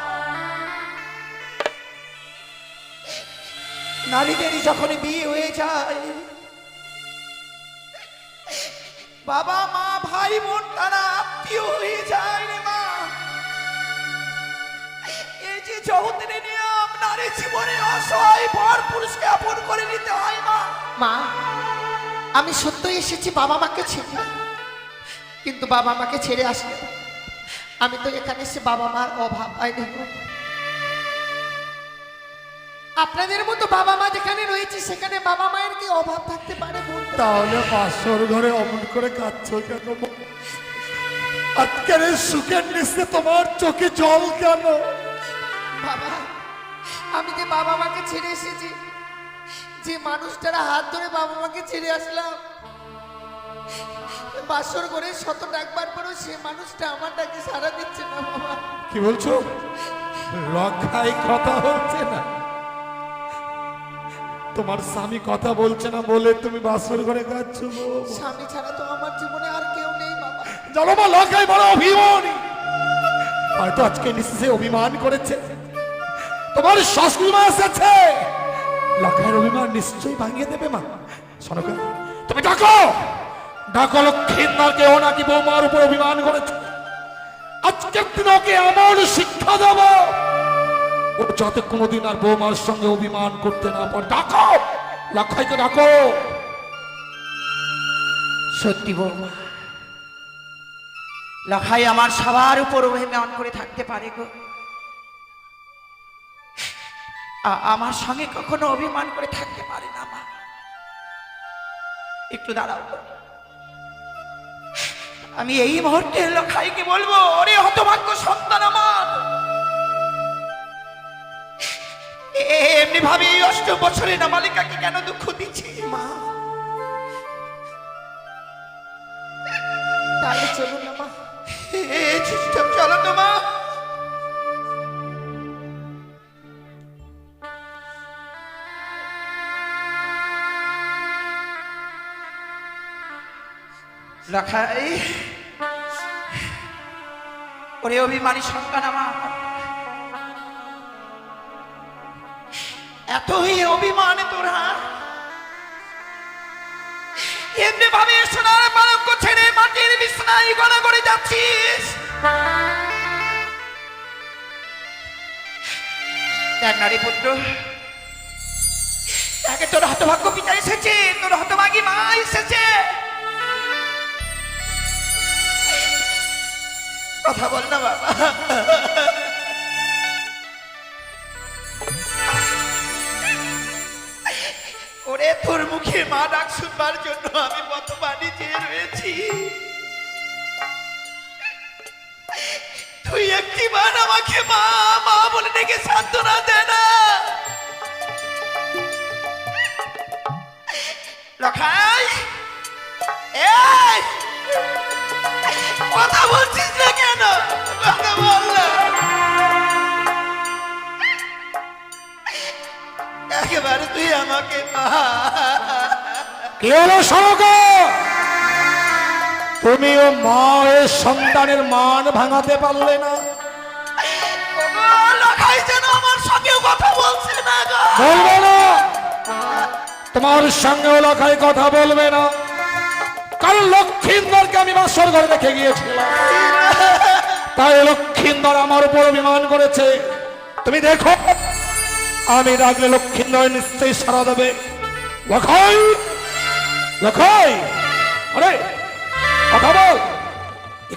নারীদের যখন বিয়ে হয়ে যায়, বাবা মা ভাই বোন তারা আত্মীয় হয়ে যায় রে মা। এই যে যৌতুকের নিয়ম, নারী জীবনে অসহায় পর পুরুষকে আপন করে নিতে হয় মা। মা, আমি সত্যই এসেছি বাবা মাকে ছেড়ে, কিন্তু বাবা মাকে ছেড়ে আসলে আমি তো এখানে এসে বাবা মার অভাব পাইনি। আপনাদের মতো বাবা মা যেখানে রয়েছে সেখানে বাবা মায়ের কি অভাব থাকতে পারে? তাহলে বাসর ঘরে অমন করে কাঁদছো কেন? আজকের এই সুখের নিচে তোমার চোখে জল কেন? বাবা, আমি যে বাবা মাকে ছেড়ে এসেছি, যে মানুষটারা হাত ধরে বাবা মাকে ছেড়ে আসলাম, বাসর করে শত ডাকবার পরও সে মানুষটা আমার ডাকে সাড়া দিচ্ছে না বাবা। কি বলছো? লখাই কথা বলছে না? তোমার স্বামী কথা বলছে না বলে তুমি বাসর ঘরে কাঁদছ? স্বামী ছাড়া তো আমার জীবনে আর কেউ নেই বাবা। জানো মা, লখাই বড় অভিমানী। হয়তো আজকে নিশ্চয়ই অভিমান করেছে। তোমার শাশুড়ি মা এসেছে, লখাইয়ের অভিমান নিশ্চয়ই ভাঙিয়ে দেবে। মা শোনো, তুমি ডাকো ডাকো লক্ষ্মীন্দরকে। ও নাকি বৌমার উপর অভিমান করেছে। আজকের দিন ওকে এমন শিক্ষা দেব ও যাতে কোনোদিন আর বৌমার সঙ্গে অভিমান করতে না পারে। ডাকো লখাইকে, ডাকো। সত্যি বৌমা, লখাই আমার সবার উপর অভিমান করে থাকতে পারে গো। আমার সঙ্গে কখনো অভিমান করে থাকতে পারে না। মা একটু দাঁড়াও, আমি এই মুহূর্তে লখাইকে বলবো, ওরে হতভাগ্য সন্তান আমার, এমনি ভাবে 8 বছরের নাবালিকাকে কেন দুঃখ দিচ্ছি? মা তাহলে চলুন না মা। চুপচাপ চলো তো মা। লখাই, ওরে অভিমানী সন্তান আমার, এতই অভিমান তোরা এমনি ভাবে সোনার পালঙ্ক ছেড়ে মাটির বিছানায় গড়া করে যাচ্ছিস? দেখ নারী পুত্র, তাকে তোর হতভাগ্য পিতা এসেছে, তোর হতভাগী মা এসেছে। কথা বল না বাবা। ওরে তোর মুখে মা ডাক শুনবার জন্য আমি বর্তমানে চেয়ে রয়েছি। তুই একটিবার আমাকে মা মা বলে ডেকে সান্ত্বনা দে না। লখাই, এই কথা বলছিস না কেন? কথা বল না। একেবারে তুই আমাকে মা। কি হলো শোনো, তুমিও মায়ের সন্তানের মান ভাঙাতে পারলে না? লখাই যেন আমার সঙ্গেও কথা বলছে না গো। বলবে না, তোমার সঙ্গেও লখাই কথা বলবে না। কারণ লক্ষ্মীন্দরকে আমি বাসর ঘরে রেখে গিয়েছিলাম, তাই লক্ষ্মীন্দর আমার উপর অভিমান করেছে। তুমি দেখো, আমি ডাকলে লক্ষ্মীন্দর নিশ্চয়ই সাড়া দেবে। লখাই, লখাই, আরে কথা বল।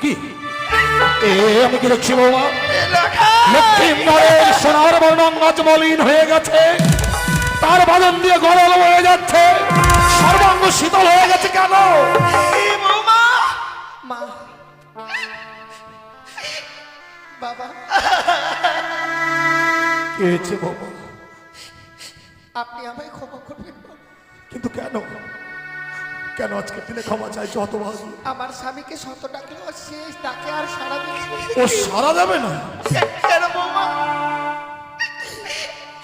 কি আমি কি দেখছি বৌমা? লক্ষ্মীন্দরের সোনার বর্ণং আজ মলিন হয়ে গেছে, তার বাদন দিয়ে গরল হয়ে যাচ্ছে, সর্বাঙ্গ শীতল হয়ে গেছে। কেন বৌমা? মা বাবা, কি হয়েছে বৌমা? আপনি আমায় ক্ষমা করবেন বাবা। কিন্তু কেন কেন আজকের দিনে ক্ষমা চাইছো? হতভাগী, আমার স্বামীকে শত ডাকলেও সে তাকে আর সাড়া দিচ্ছে না। ও সারা যাবে না? কেন বৌমা?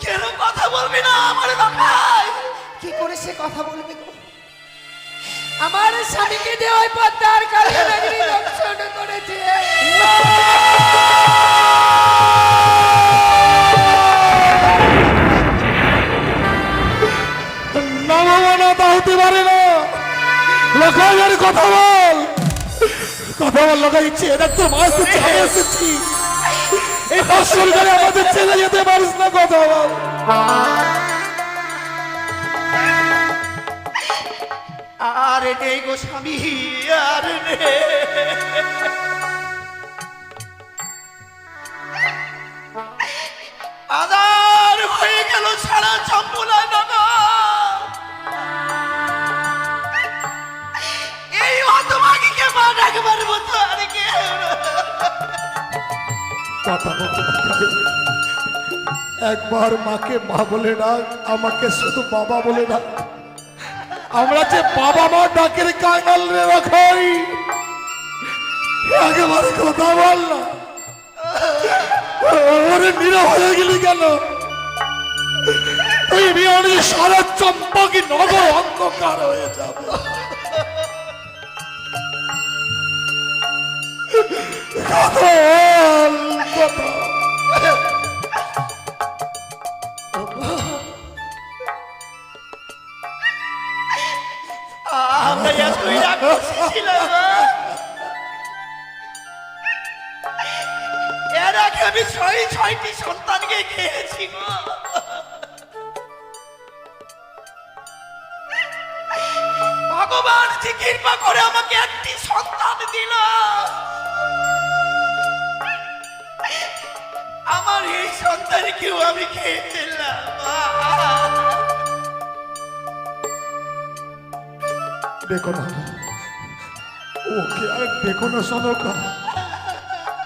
কেন কথা বলবি না আমার লখাই? কি করে সে কথা বলবে গো? আমার স্বামীকে যে ওই পদ্মার কালে নগরী দংশন করেছে। না বাবা, না, তা হতে পারে না। লখাই, আরে কথা বল, কথা বল। লখাই, ইচ্ছে এটা তো মা এসেছি, আমি এসেছি। এই বাসর ঘরে আমাদের ছেড়ে যেতে পারিস না, কথা বল। আরে নেই গো স্বামী, আর নেই। আদার হয়ে গেল সারা চম্পলা নগর। এই হতভাগীকে মা ডাকবার মতো আর কেউ না। কথা বল লখাই। একবার মাকে মা বলে ডাক, আমাকে শুধু বাবা বলে ডাক। আমরা যে বাবা মা ডাকের কাঙাল রে রাখাই, একেবারে কথা বল না। ওরে নীরব হয়ে গেলি কেন? তুই বিয়ানে সারা চম্পাকি নগর অন্ধকার হয়ে যাবে। কথা বল, কথা। আমরা এতই রাগ করছিলাম। এর আগে আমি ছয়টি সন্তানকে খেয়েছি গো। ভগবান যে কৃপা করে আমাকে একটি সন্তান দিল, আমার এই সন্তানকেও আমি খেয়ে ফেললাম। দেখো না, ওকে আর দেখো না সনকা,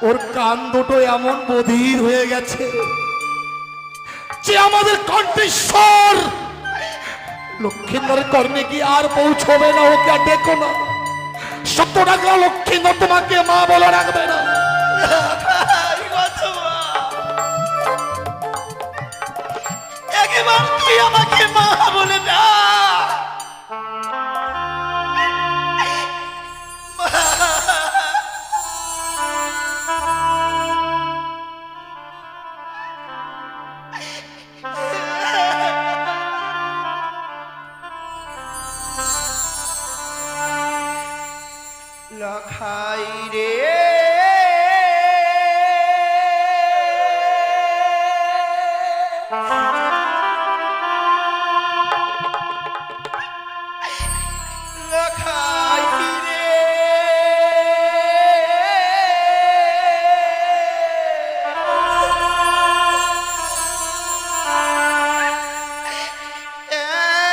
ওর কান দুটো এমন বধির হয়ে গেছে যে আমাদের কণ্ঠেশ্বর লক্ষ্মীন্দরের কর্মে কি আর পৌঁছবে না। ওকে আর দেখো না, 70 টাকা লক্ষ্মীন্দর তোমাকে মা বলে রাখবে না। একবার তুই আমাকে মা বলে না। লখাই রে লখাই রে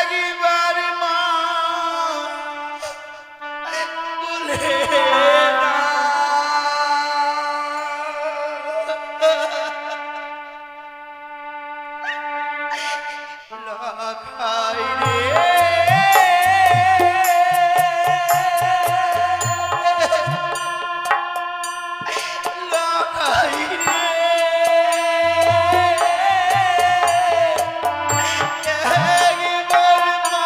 একবার মা বলে লখাই রে লখাই রে একবার মা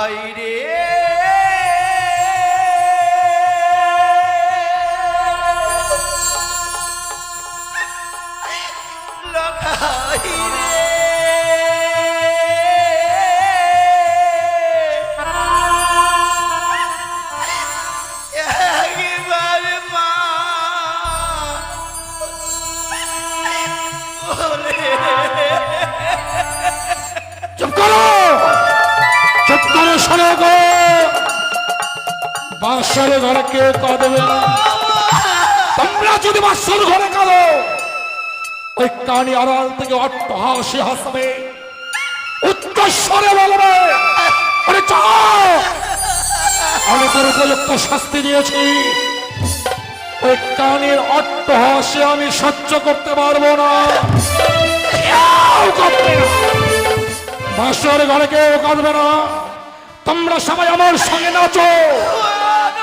লখাই রে লখাই রে একবার মা বলে চুপ করো, চুপ করো, শোনো গো। বাসর ঘরে কেউ কাঁদবে না। তোমরা যদি বাসর ঘরে কাঁদো, ওই কানি আড়াল থেকে অট্টহাসি হাসবে, উচ্চস্বরে বলবে, আরে যাও, আমি তোর উপযুক্ত শাস্তি দিয়েছি। ওই কানির অট্টহাসি আমি সহ্য করতে পারবো না। কেউ কাঁদবে না, বাসর ঘরে কেউ কাঁদবে না। তোমরা সবাই আমার সঙ্গে নাচো,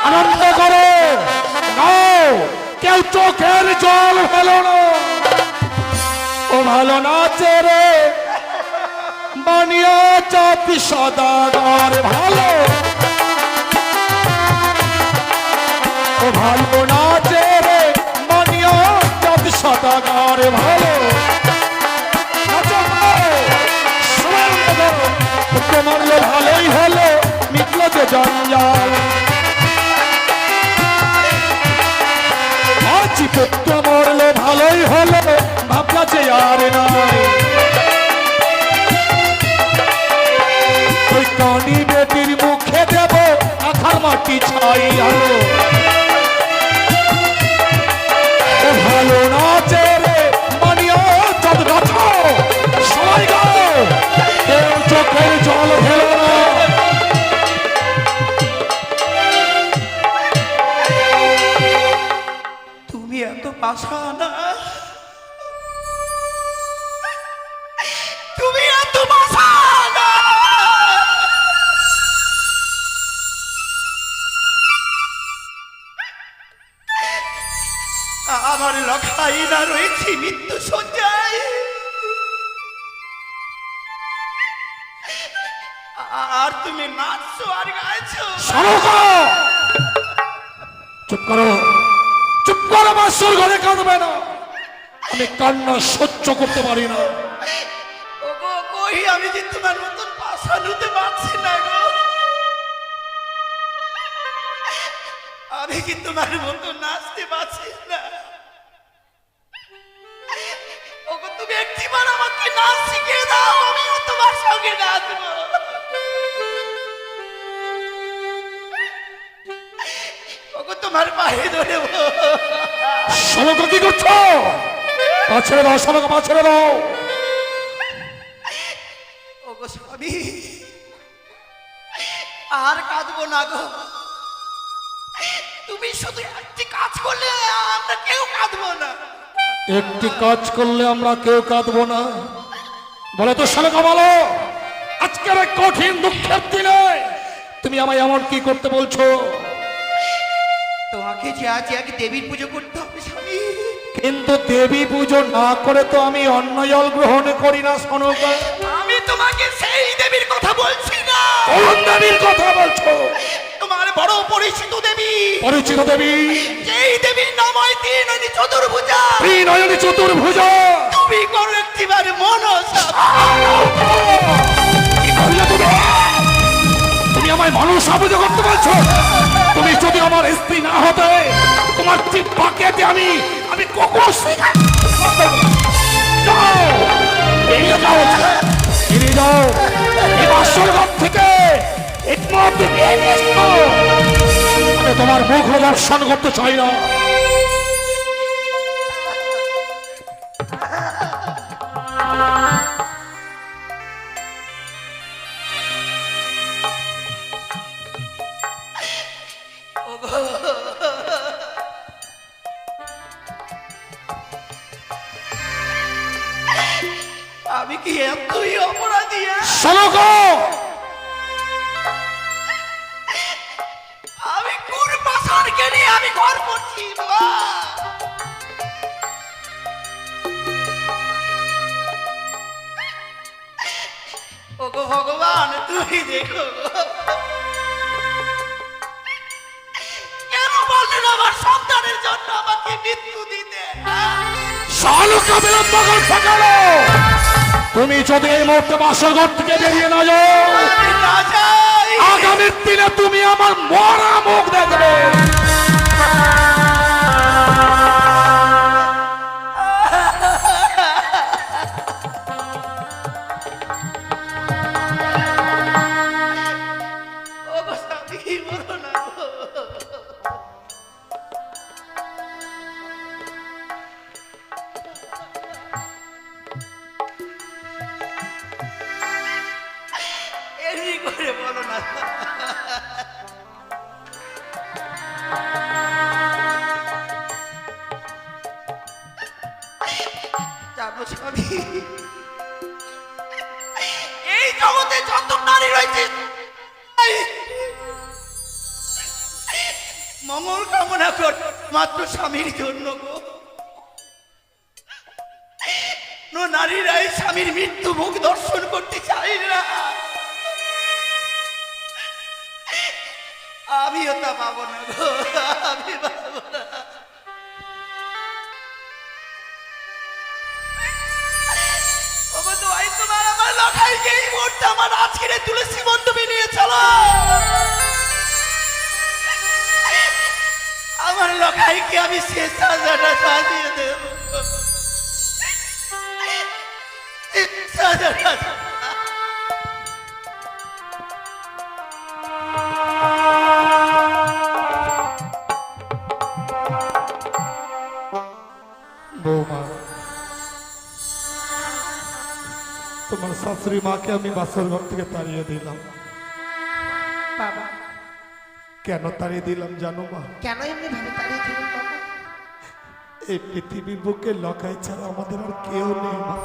আনন্দ করো, নাও, কেউ চোখের জল ফেলো না। ও ভালো নাচে রে বানিয়া চাপি সদাগর ভালো, ও ভালো নাচে রে বানিয়া চাপি সদাগর ভালো। মারলে ভালোই হলো, মিটলো যে জঞ্জাল। আছি পুত্র মরলে ভালোই হলো, ভাবলা যে আর নাই। ওই কানি বেটির মুখে দেব আখার মাটি ছাই আলো। ও ভালো নাচে রে মানিয়া চাঁদ গাছো, সবাই গাও, কেউ চোখের জল ফেলো না। তুমি এত পাষাণ, তুমি এত পাষাণ। আমার লখাই না রয়েছে মৃত্যু সজ্জায়, আর তুমি নাচছো আর গাইছো। চুপ করো, চুপ করো, বাসর ঘরে কাঁদবে না। আমি কান্না সহ্য করতে পারি না। ওগো কই, আমি যে তোমার মতন পাষাণ হতে পারছি না গো। আমি কি তোমার মতন নাচতে পারছি না। ওগো তুমি একটিবার আমাকে নাচ শিখিয়ে দাও, আমিও তোমার সঙ্গে নাচবো। ওগো তোমার পায়ে ধরেব। সমক কি করছো? পা ছেড়ে দাও, সমক পা ছেড়ে দাও। ওগো স্বামী, আর কাঁদবো না গো। তুমি শুধু একটি কাজ করলে আমরা কেউ কাঁদবো না। একটি কাজ করলে আমরা কেউ কাঁদবো না বলে তো সমক বলো, আজকের এক কঠিন দুঃখের দিনে তুমি আমায় এমন কি করতে বলছো? তোমাকে যে আজ এক দেবীর পুজো করতে হবে স্বামী। কিন্তু দেবী পুজো না করে তো আমি অন্ন জল গ্রহণ করি না। শোনক, আমি তোমাকে সেই দেবীর কথা বলছি না। কোন দেবীর কথা বলছো? তোমার বড় পরিচিত দেবী। পরিচিত দেবী? যেই দেবীর নাম হয় ত্রিনয়নী চতুর্ভুজা। ত্রিনয়নী চতুর্ভুজা? তুমি করো একটিবার মনসা। কি করলে তুমি? তুমি আমায় মনসা পুজো করতে বলছো? তুমি যদি আমার স্ত্রী না হতে, তোমার ঠিক পাকেতে আমি কুকুর যাও, বেরিয়ে যাও, বেরিয়ে যাও এই বাসর ঘর থেকে। একমাত্র আমি তোমার মুখ দর্শন করতে চাই না। আমি কি এতই অপরাধী? শোনক, আমি কোন পাষাণকে নিয়ে আমি ঘর করছি? ওগো ভগবান, তুমি দেখো। শালুকা বিলম্ব করতে গেল। তুমি যদি এই মুহূর্তে বাসর ঘর থেকে বেরিয়ে না যাও, আমি না যাই। আগামীর দিনে তুমি আমার মরা মুখ দেখবে। ও গো স্বামী, বলো না গো। এমনি করে বলো না। জানো স্বামী, এই জগতে যত নারী রয়েছে মঙ্গল কামনা কর মাত্র স্বামীর জন্য গো। নারীরাই স্বামীর মৃত্যু মুখ দর্শন করতে চাই না। আমিও তা পাবো না গো, আমি পাবো না। ওগো দোয়াই তোমার, আমার লখাইকে এই মুহূর্তে আমার আজকের তুলসী মণ্ডপে নিয়ে চলো। আমার লখাইকে আমি শেষ সাজাটা সাজিয়ে দেব। সাজাটা বৌমা, তোমার শাশুড়ি মাকে আমি বাসর ঘর থেকে তাড়িয়ে দিলাম। বাবা, কেন তাড়িয়ে দিলাম জানো মা? কেন এমনি ভাবে তাড়িয়ে দিলেন বাবা? এই পৃথিবীর বুকে লকাই ছাড়া আমাদের আর কেউ নেই মা।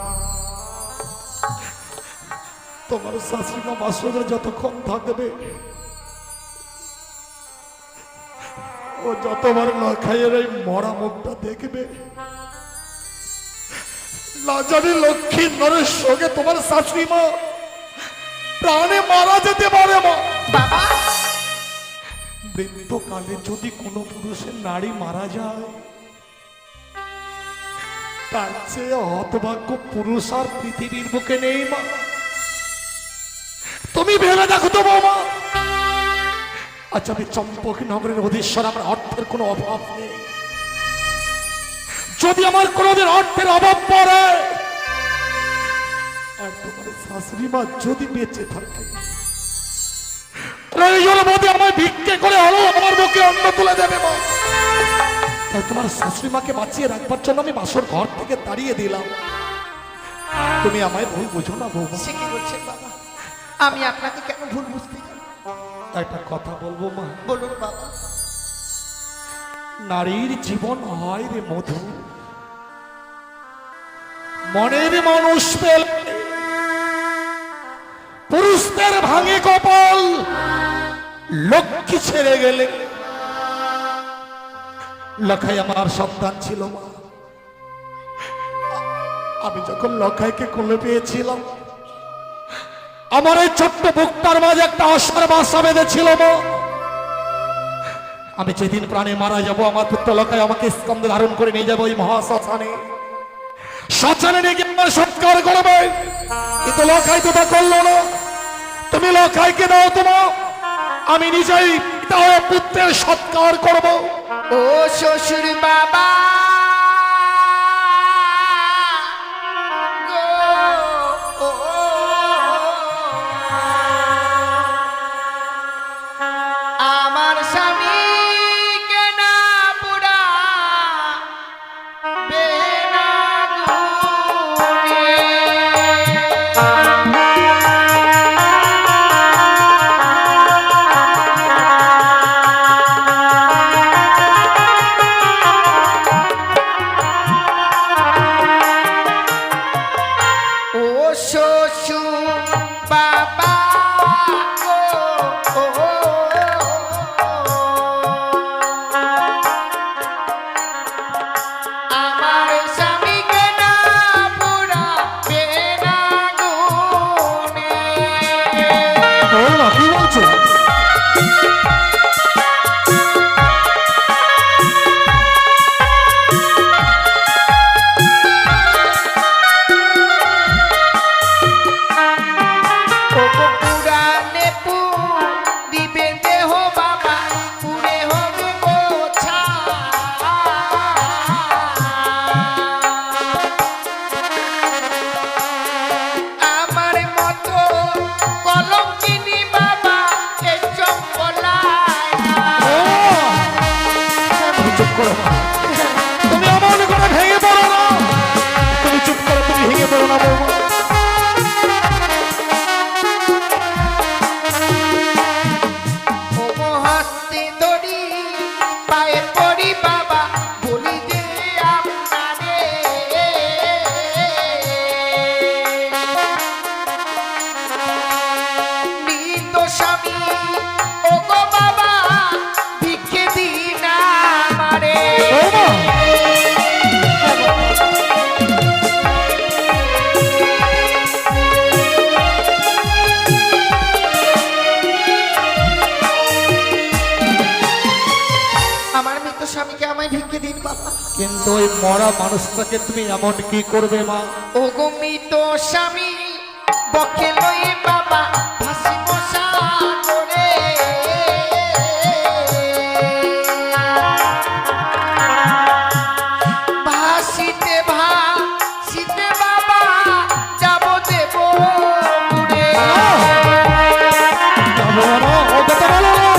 তোমার শাশুড়ি মা বাসরে যতক্ষণ থাকবে, ও যতবার লখাইয়ের এই মরা মুখটা দেখবে, না জানি লক্ষ্মীন্দরের সঙ্গে তোমার শাশুড়ি মা প্রাণে মারা যেতে পারে মা। বাবা, বৃদ্ধকালে যদি কোনো পুরুষের নারী মারা যায়, তার চেয়ে হতভাগ্য পুরুষ আর পৃথিবীর বুকে নেই মা। তুমি ভেবে দেখো তো বৌমা, আচ্ছা আমি চম্পক নগরের অধীশ্বর, আমার অর্থের কোনো অভাব নেই। যদি আমার কোনোদিন অর্থের অভাব পড়ে, আর তোমার শাশুড়ি মা যদি বেঁচে থাকে, প্রয়োজন বোধে আমায় ভিক্ষে করে হলো আমার বুকে অন্ন তুলে দেবে মা। তাই তোমার শাশুড়ি মাকে বাঁচিয়ে রাখবার জন্য আমি বাসর ঘর থেকে তাড়িয়ে দিলাম। তুমি আমায় ভুল বুঝো না বৌমা। সে কি বলছেন বাবা? আমি আপনাকে কেন ভুল বুঝতে যাব? একটা কথা বলবো মা, বলুন বাবা। নারীর জীবন হয় রে মধু, মনের মানুষ পেলে পুরুষদের ভাঙে কপাল। লক্ষ্মী ছেড়ে গেলে, লখাই আমার সন্তান ছিল মা। আমি যখন লখাইকে কোলে পেয়েছিলাম, আমার এই ছোট্ট বুকটার মাঝে একটা অসার বাসা বেঁধেছিল মা। আমি যেদিন প্রাণে মারা যাব, আমার পুত্র লখাই আমাকে স্কন্ধে ধারণ করে নিয়ে যাবো ওই মহাশ্মশানে। শ্মশানে নিয়ে গিয়ে আমার সৎকার করবে, কিন্তু লখাই তো তা করলো না। তুমি লখাইকে দাও তোমার, আমি নিজেই পিতা হয়ে পুত্রের সৎকার করব। ও শ্বশুর বাবা গো, ও আমার স্বামীকে না পুরা বেনা গুনে। কিন্তু ওই মরা মানুষটাকে তুমি এমন কি করবে মা? ও গো মৃত স্বামী বকে লই বাবা ভাসিব সাগরে। ভাসিতে ভাসিতে বাবা যাব দেব পুরে। যাবো না, ও কথা বলো না।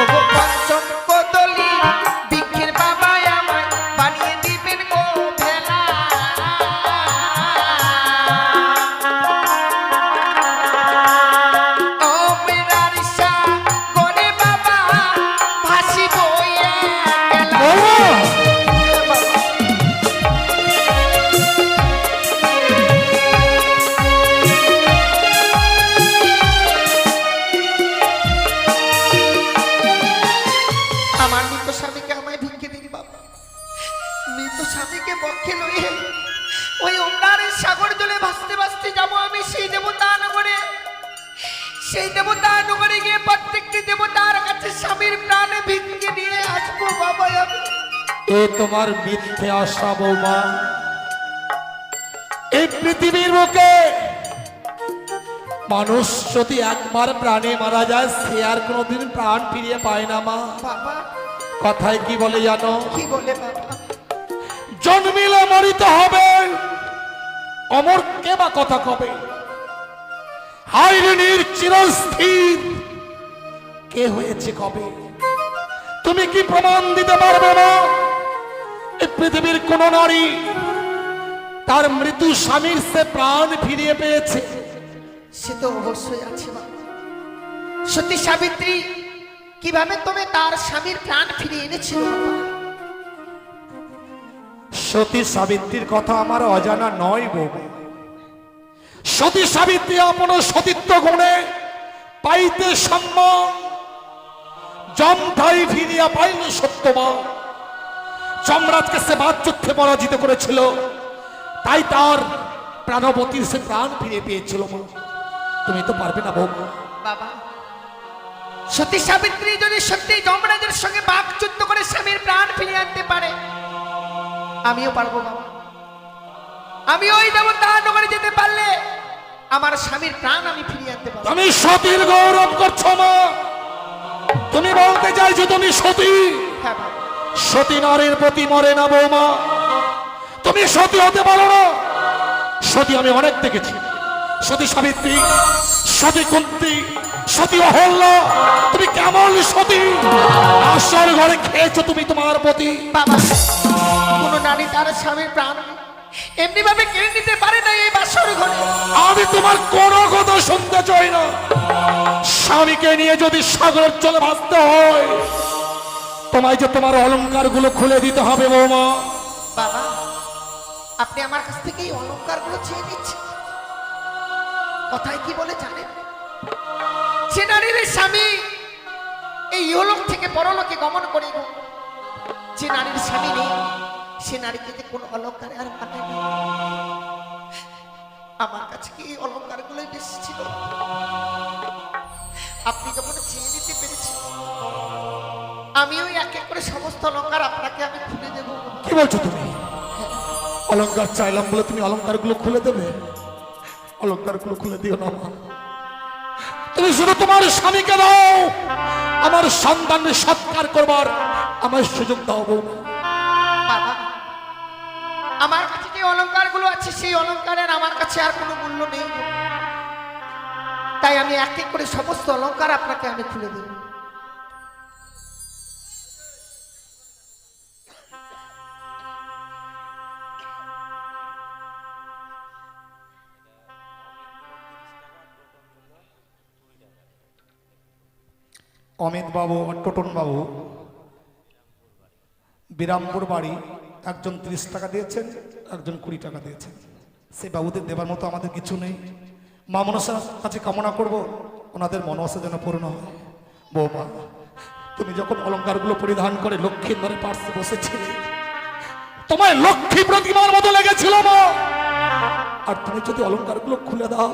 ওগো পঞ্চম কদলি বৃক্ষের বাবা আমায় বানিয়ে দিবেন গো ভেলা। ও মেরার সাগরে বাবা ভাসিব একলা। আমার মৃত স্বামীকে আমায় ভিক্ষে দিন বাবা। মৃত স্বামীকে বক্ষে লইয়ে ওই ওমরারের সাগর জলে ভাসতে ভাসতে যাবো আমি সেই দেবতা নগরে। সেই দেবতা নগরে গিয়ে প্রত্যেকটি দেবতার কাছে স্বামীর প্রাণে ভিক্ষে নিয়ে আসবো বাবা আমি। এ তোমার মিথ্যে আশা বৌমা। এই পৃথিবীর বুকে মানুষ যদি একবার প্রাণে মারা যায় সে আর কোনোদিন প্রাণ ফিরিয়ে পায় না মা। বাবা কথায় কি বলে জানো? কি বলে বাবা? জন্মিলে মরিতে হবে, অমর কে বা কথা কবে। হাইরিনীর চিরস্থির কে হয়েছে কবে? তুমি কি প্রমাণ দিতে পারবে না এই পৃথিবীর কোন নারী তার মৃত্যু স্বামীর সে প্রাণ ফিরিয়ে পেয়েছে? সে তো অবশ্যই আছে বাবা। সতী সাবিত্রী কিভাবে তুমি তার স্বামীর প্রাণ ফিরিয়ে এনেছিল বাবা? সতী সাবিত্রীর কথা আমার অজানা নয় বৌমা। সতী সাবিত্রী আপন সতীত্ব গুণে পাইতে সম্মান জমঠাই ফিরিয়া পাইল সত্যমা। যমরাজকে সে বাচ্চুক্ষে পরাজিত করেছিল, তাই তার প্রাণবতীর সে প্রাণ ফিরে পেয়েছিল মা। তুমি তো পারবে না বৌমা। বাবা সতী সাবিত্রী যদি সত্যি যমরাজের সঙ্গে বাকযুদ্ধ করে স্বামীর প্রাণ ফিরিয়ে আনতে পারে আমিও পারবো বাবা। আমি ওই দেবতা নগরে যেতে পারলে আমার স্বামীর প্রাণ আমি ফিরিয়ে আনতে পারবো। তুমি সতীর গৌরব করছো মা। তুমি বলতে চাইছো তুমি সতী? হ্যাঁ বাবা। সতী নারীর প্রতি মরে না বৌমা। তুমি সতী হতে পারো না। সতী আমি অনেক দেখেছি। সতী সাবিত্রী, সতী কুন্তী, সতী অহল্যা। তুমি কেমন সতী? আশার ঘরে খেয়েছো তুমি তোমার প্রতি। বাবা কোন নারী তার স্বামীর প্রাণ এমনি ভাবে কেড়ে নিতে পারে না এই বাসর ঘরে। আমি তোমার কোনো কথা শুনতে চাই না। স্বামীকে নিয়ে যদি সাগরের জলে ভাসতে হয় তোমায় যে তোমার অলংকার গুলো খুলে দিতে হবে বৌমা। বাবা আপনি আমার কাছ থেকে এই অলংকার গুলো চেয়ে নিচ্ছেন। কথায় কি বলে জানেন? সে নারীর স্বামী এই ইহলোক থেকে পরলোকে গমন করে গো। যে নারীর স্বামী নেই সে নারীকে যে কোনো অলংকারে আর মানে না। আমার কাছে কি এই অলংকার গুলোই বেশি ছিল। আপনি যখন চেয়ে নিতে পেরেছেন আমি ওই এক এক করে সমস্ত অলংকার আপনাকে আমি খুলে দেবো। কি বলছো তুমি? অলংকার চাইলাম বলে তুমি অলংকার গুলো খুলে দেবে? অলংকার গুলো খুলে দিও না মা। তুমি শুধু তোমার স্বামীকে দাও, আমার সন্তানের সৎকার করবার আমার সুযোগ দাও বৌমা। বাবা আমার কাছে যে অলংকার গুলো আছে সেই অলংকারের আমার কাছে আর কোনো মূল্য নেই। তাই আমি এক এক করে সমস্ত অলংকার আপনাকে আমি খুলে দেব। অমিত বাবু আর টোটন বাবু বিরামপুর বাড়ি, একজন 30 টাকা দিয়েছেন, একজন 20 টাকা দিয়েছেন। সেই বাবুদের দেবার মতো আমাদের কিছু নেই। মা মনসার কাছে কামনা করব ওনাদের মনসা যেন পূর্ণ হয়। বৌমা তুমি যখন অলংকারগুলো পরিধান করে লক্ষ্মীর ধরে পার্শ্বে বসেছিলে তোমায় লক্ষ্মী প্রতিমার মতো লেগেছিল মা। আর তুমি যদি অলংকারগুলো খুলে দাও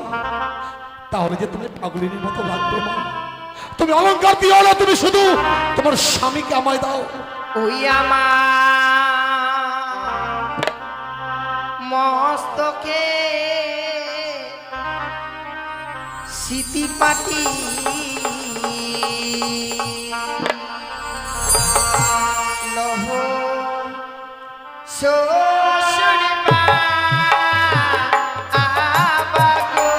তাহলে যে তুমি পাগলিনীর মতো লাগবে মা। তুমি অলংকার দিও না, তুমি শুধু তোমার স্বামীকে আমায় দাও। ওই আমার মস্তকে সিটি পাটি লহ শ্বশুর মা আবাগো।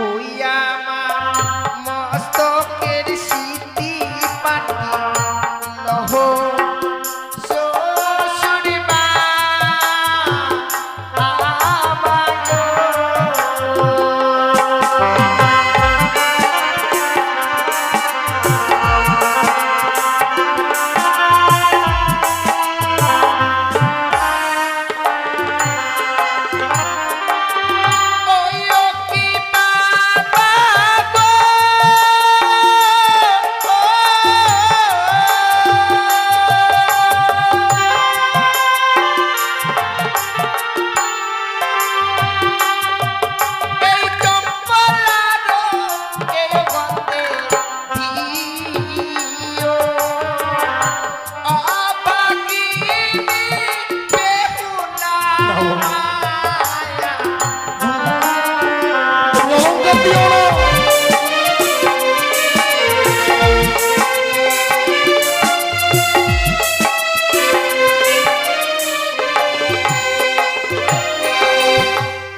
ওই আমার মস্তকের সিটি পাটি লহ শ্বশুর মা আবাগো। ওই ও কি বাবা গো, এই চম্পলারো এই গন্ধে দিও অবাগিনী বেহুলা। তুমি অলংকার দিও না।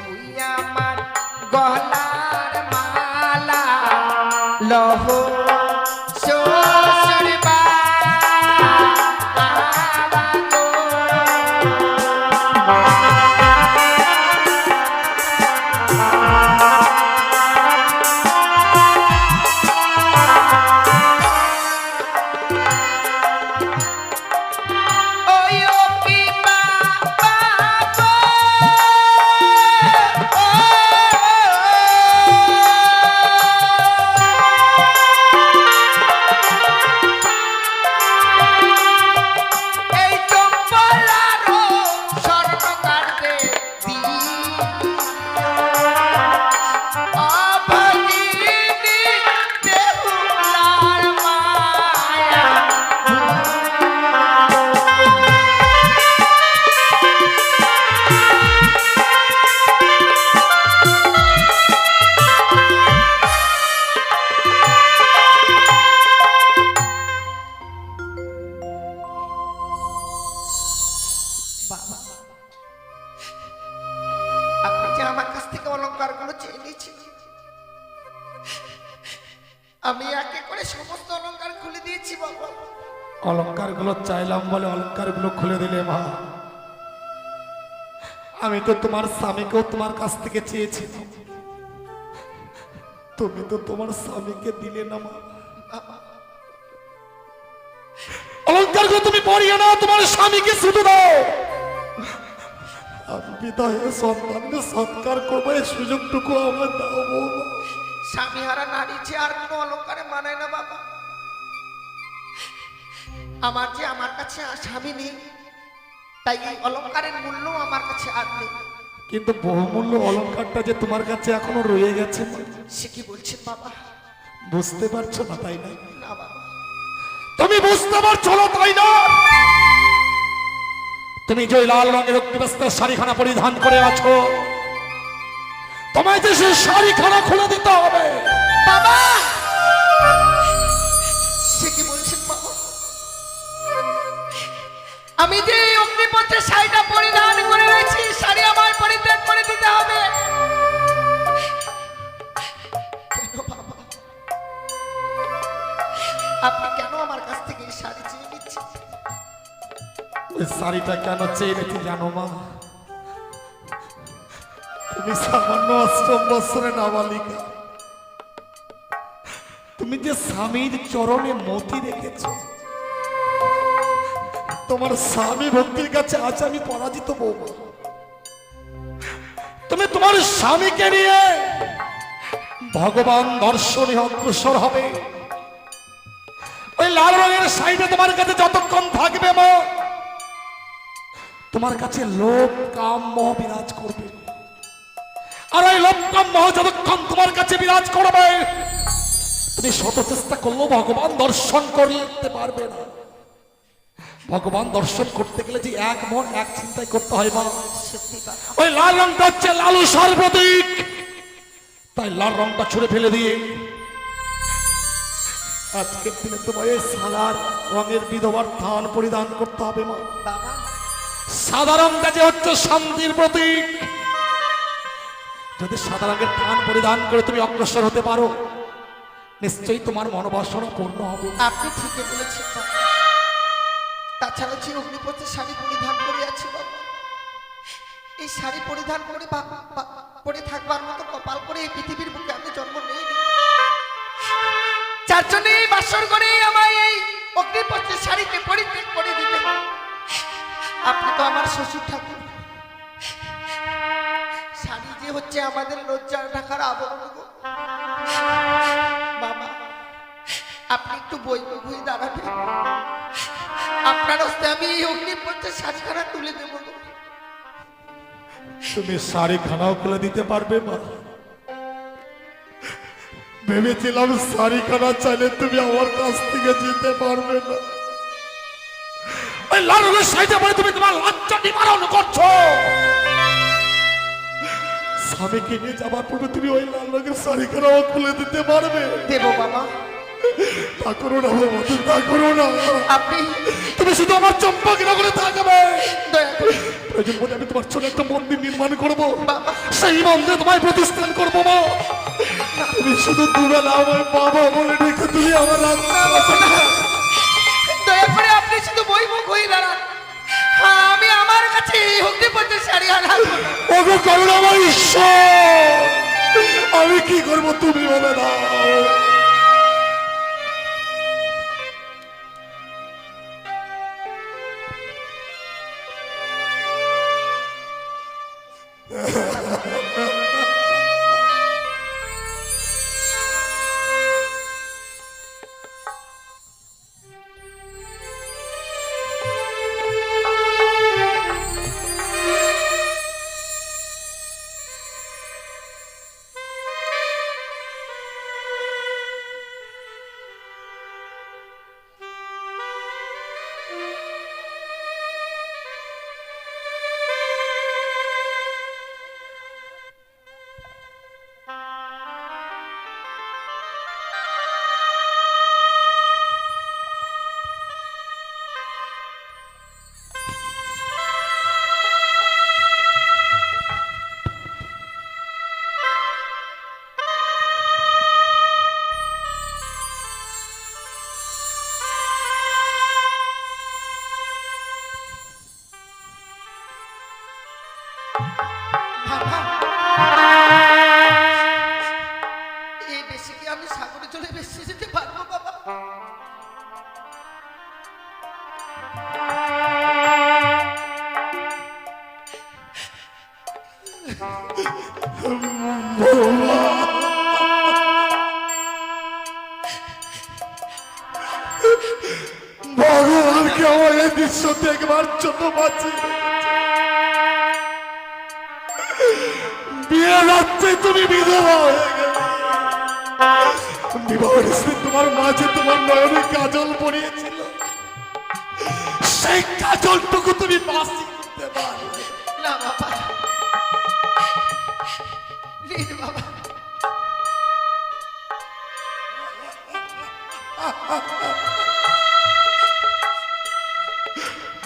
ওই আমার গলার মালা লহ শ্বশুর মা আবাগো। ওই ও কি বাবা গো, এই চম্পলারো স্বর্ণকারে অবাগিনী বেহুলার মায়া। বাবা, আপনি যে আমার কাছ থেকে অলংকারগুলো চেয়ে নিয়েছিলেন, আমি একে করে সমস্ত অলংকার খুলে দিয়েছি বাবা। অলংকার গুলো চাইলাম বলে অলংকার গুলো খুলে দিলে মা। আমি তো তোমার স্বামীকেও তোমার কাছ থেকে চেয়েছি, তুমি তো তোমার স্বামীকে দিলে না মা। অলংকার গুলো তুমি পরিয়ে নাও, তোমার স্বামীকে শুধু দাও। আমি বিদায় সন্তানকে সৎকার করবো, এই সুযোগটুকু আমার দাও বৌমা। স্বামীহারা নারী যে আর কোনো অলংকারে মানায় না বাবা। আমার যে আমার কাছে স্বামী নেই, তাই এই অলংকারের মূল্য আমার কাছে আর নেই। কিন্তু বহুমূল্য অলংকারটা যে তোমার কাছে এখনো রয়ে গেছে মা। সে কি বলছেন বাবা? বুঝতে পারছো না তাই না? না বাবা। তুমি বুঝতে পারছো না তাই না? তুমি যে লাল রঙের অগ্নিবস্ত্র শাড়িখানা পরিধান করে আছো, তোমায় যে সেই শাড়িখানা খুলে দিতে হবে। বাবা, সে কি বলছেন বাবা? আমি যে এই অগ্নিপথের শাড়িটা পরিধান করে রয়েছি, শাড়ি আমার পরিত্যাগ করে দিতে হবে। কেন বাবা? আপনি কেন আমার কাছ থেকে এই শাড়ি চেয়ে নিচ্ছেন? ওই শাড়িটা কেন চেয়ে নিতে জানো মা? তুমি সামান্য ৮ বছরের নাবালিকা, তুমি যে স্বামীর চরণে মতি রেখেছ, তোমার স্বামী ভক্তির কাছে আজ আমি পরাজিত বৌমা। তুমি তোমার স্বামীকে নিয়ে ভগবান দর্শনে অগ্রসর হবে। ওই লাল রঙের শাড়িটা তোমার কাছে যতক্ষণ থাকবে মা, তোমার কাছে লোভ কাম মোহ বিরাজ করবে। আর ওই লোভ কাম মোহ যতক্ষণ তোমার কাছে বিরাজ করবে, তুমি শত চেষ্টা করলেও ভগবান দর্শন করতে পারবে না। ভগবান দর্শন করতে গেলে যে এক মন এক চিন্তায় করতে হয় মা। সত্যি বাবা, ওই লাল রংটা হচ্ছে লালসার প্রতীক, তাই লাল রংটা ছুঁড়ে ফেলে দিয়ে আজকের দিনে তোমায় এই সাদার রঙের বিধবার থান পরিধান করতে হবে মা। বাবা সাদা রংটা যে হচ্ছে শান্তির প্রতীক, যদি সাদা রঙের থান পরিধান করে তুমি অগ্রসর হতে পারো, নিশ্চয়ই তোমার মনোবাসনা পূর্ণ হবে। আপনি ঠিকই বলেছেন বাবা। তাছাড়া যে অগ্নিপথে শাড়ি পরিধান করে আছি বাবা, এই শাড়ি পরিধান করে পরে থাকবার মতো কপাল করে এই পৃথিবীর বুকে আমি জন্ম নেইনি। যার জন্য এই বাসর করে আমায় এই অগ্নিপথে শাড়িকে পরিত্যাগ করে দিতে। আপনি তো আমার শ্বশুর ঠাকুর, শাড়ি যে হচ্ছে আমাদের লজ্জা ঢাকার আবরণ গো। বাবা আপনি একটু বই বই দাঁড়াবেন, আপনার হস্তে আমি এই অগ্নিপথে শাড়িখানা তুলে দেব গো। তুমি শাড়িখানাও খুলে দিতে পারবে মা? ভেবেছিলাম শাড়িখানা চাইলে তুমি আমার কাছ থেকে যেতে পারবে না। ওই লাল রঙের শাড়িটা পরে তুমি তোমার লজ্জা নিবারণ করছো। স্বামীকে নিয়ে যাবার পূর্বে তুমি ওই লাল রঙের শাড়িখানাও খুলে দিতে পারবে? দেব বাবা। তা করো না বাবা, তুমি তা করো না। আপনি তুমি শুধু আমার চম্পাকে নগরে থাকবে। দয়া করে প্রয়োজন বলে আমি তোমার ছোট একটা মন্দির নির্মাণ করবো, বাবা। সেই মন্দিরে তোমায় প্রতিষ্ঠান করবো মা। তুমি শুধু দুবেলা আমার বাবা বলে রেখে তুমি আমার দয়া করে আপনি শুধু বই মুখ হয়ে দাঁড়ান। হ্যাঁ আমি আমার কাছে এই অগ্নিপথে শাড়ি আনাবো না। ওগো করুন আমার ঈশ্বর, আমি কি করবো তুমি বলে দাও। বাবা এই বেশি কি আমি সাগরে চলে বেশি যেতে পারবো বাবা? ভগবানকে আমার এই দৃশ্য দেখবার জন্য বাঁচি। বিয়ে রাত্রে তুমি বিধবা হয়ে গেলে, বিবাহের স্ত্রী তোমার মাঝে তোমার নয়নে কাজল পরিয়েছিল, সেই কাজলটুকু তুমি বাঁচি করতে পারবে না বাবা, প্লিজ বাবা।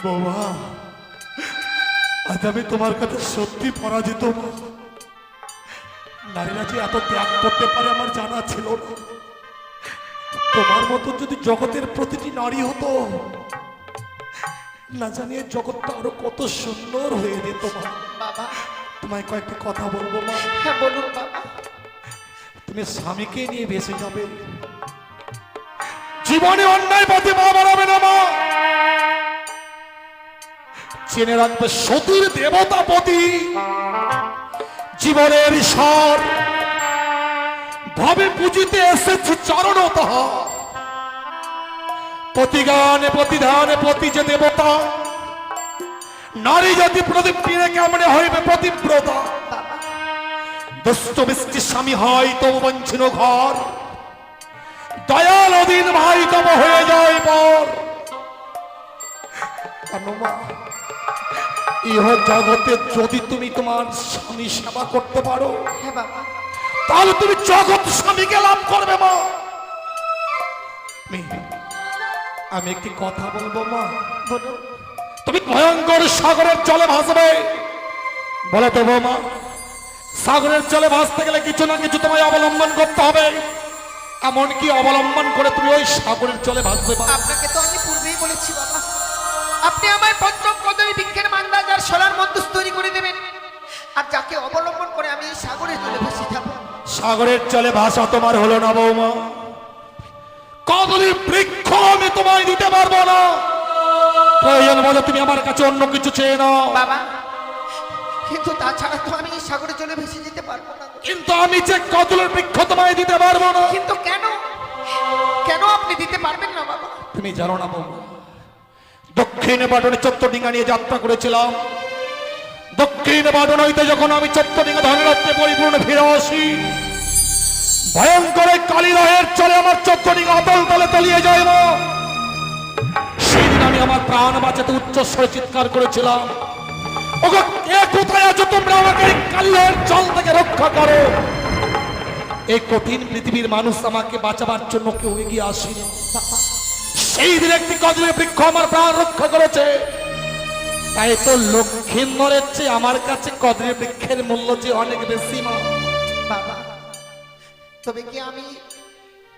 বাবা আজ আমি তোমার কাছে সত্যি পরাজিত। নারীরা যে এত ত্যাগ করতে পারে আমার জানা ছিল না। তোমার মতো যদি জগতের প্রতিটি নারী হতো, না জানিয়ে জগৎটা আরো কত সুন্দর হয়ে যেত মা। বাবা তোমায় কয়েকটা কথা বলবো মা। হ্যাঁ বলুন বাবা। তুমি স্বামীকে নিয়ে বেঁচে যাবে, জীবনে অন্যায় পথে মা বাড়াবে না মা। জেনে রাখবে সতীর দেবতাপতি জীবনের ঈশ্বর ভাবে পুজিতে এসেছে চরণতঃ। প্রতিগানে প্রতিধানে প্রতি যে দেবতা, নারী জাতি প্রদীপ টিনে কেমনে হইবে প্রতিব্রতা। দুষ্ট মিষ্টি স্বামী হয় তবু বঞ্চিন ঘর, দয়াল অধীন ভাই তব হয়ে যায় পর। মা, ইহ জগতে যদি তুমি তোমার স্বামী সেবা করতে পারো, হ্যাঁ বাবা, তাহলে তুমি জগৎ স্বামীকে লাভ করবে মা। আমি একটি কথা বলবো মা, বলুন। তুমি ভয়ঙ্কর সাগরের জলে ভাসবে, বলে দেবো মা। সাগরের জলে ভাসতে গেলে কিছু না কিছু তোমায় অবলম্বন করতে হবে, এমনকি অবলম্বন করে তুমি ওই সাগরের জলে ভাসবে মা। আপনাকে তো আমি পূর্বেই বলেছি বাবা, আপনি আমায় পঞ্চম কদমী বৃক্ষের মান্দা যার সোনার মন্দির তৈরি করে দেবেন, আর যাকে অবলম্বন করে আমি এই সাগরের জলে ভেসে যাব। সাগরের জলে ভাসা তোমার হলো না বৌমা, কদলীর বৃক্ষ আমি তোমায় দিতে পারবো না। প্রয়োজন বলে তুমি আমার কাছে অন্য কিছু চেয়ে নাও বাবা, কিন্তু তাছাড়া তো আমি এই সাগরের জলে ভেসে যেতে পারবো না। কিন্তু আমি যে কদলের বৃক্ষ তোমায় দিতে পারবো না। কিন্তু কেন, কেন আপনি দিতে পারবেন না বাবা? তুমি জানো না বৌমা, দক্ষিণ বাটনে চত্বরডিঙ্গা নিয়ে যাত্রা করেছিলাম। দক্ষিণ বাটন হইতে যখন আমি চত্বরডিঙ্গা ধনরত্নে পরিপূর্ণ ফিরে আসি, ভয়ঙ্কর কালীরহের চলে আমার চত্বরডিঙ্গা অতল তলে তলিয়ে যায় মা। সেদিন আমি আমার প্রাণ বাঁচাতে উচ্চস্বরে চিৎকার করেছিলাম, ওগো কে কোথায় আছো তোমরা, আমাকে এই কালীরহের জল থেকে রক্ষা করো। এই কঠিন পৃথিবীর মানুষ আমাকে বাঁচাবার জন্য কেউ এগিয়ে আসেনি। সেই দিন একটি কদলের বৃক্ষ আমার প্রাণ রক্ষা করেছে। তাই তো লক্ষ্মীন্দরের চেয়ে আমার কাছে কদলের বৃক্ষের মূল্য যে অনেক বেশি মা। বাবা, তবে কি আমি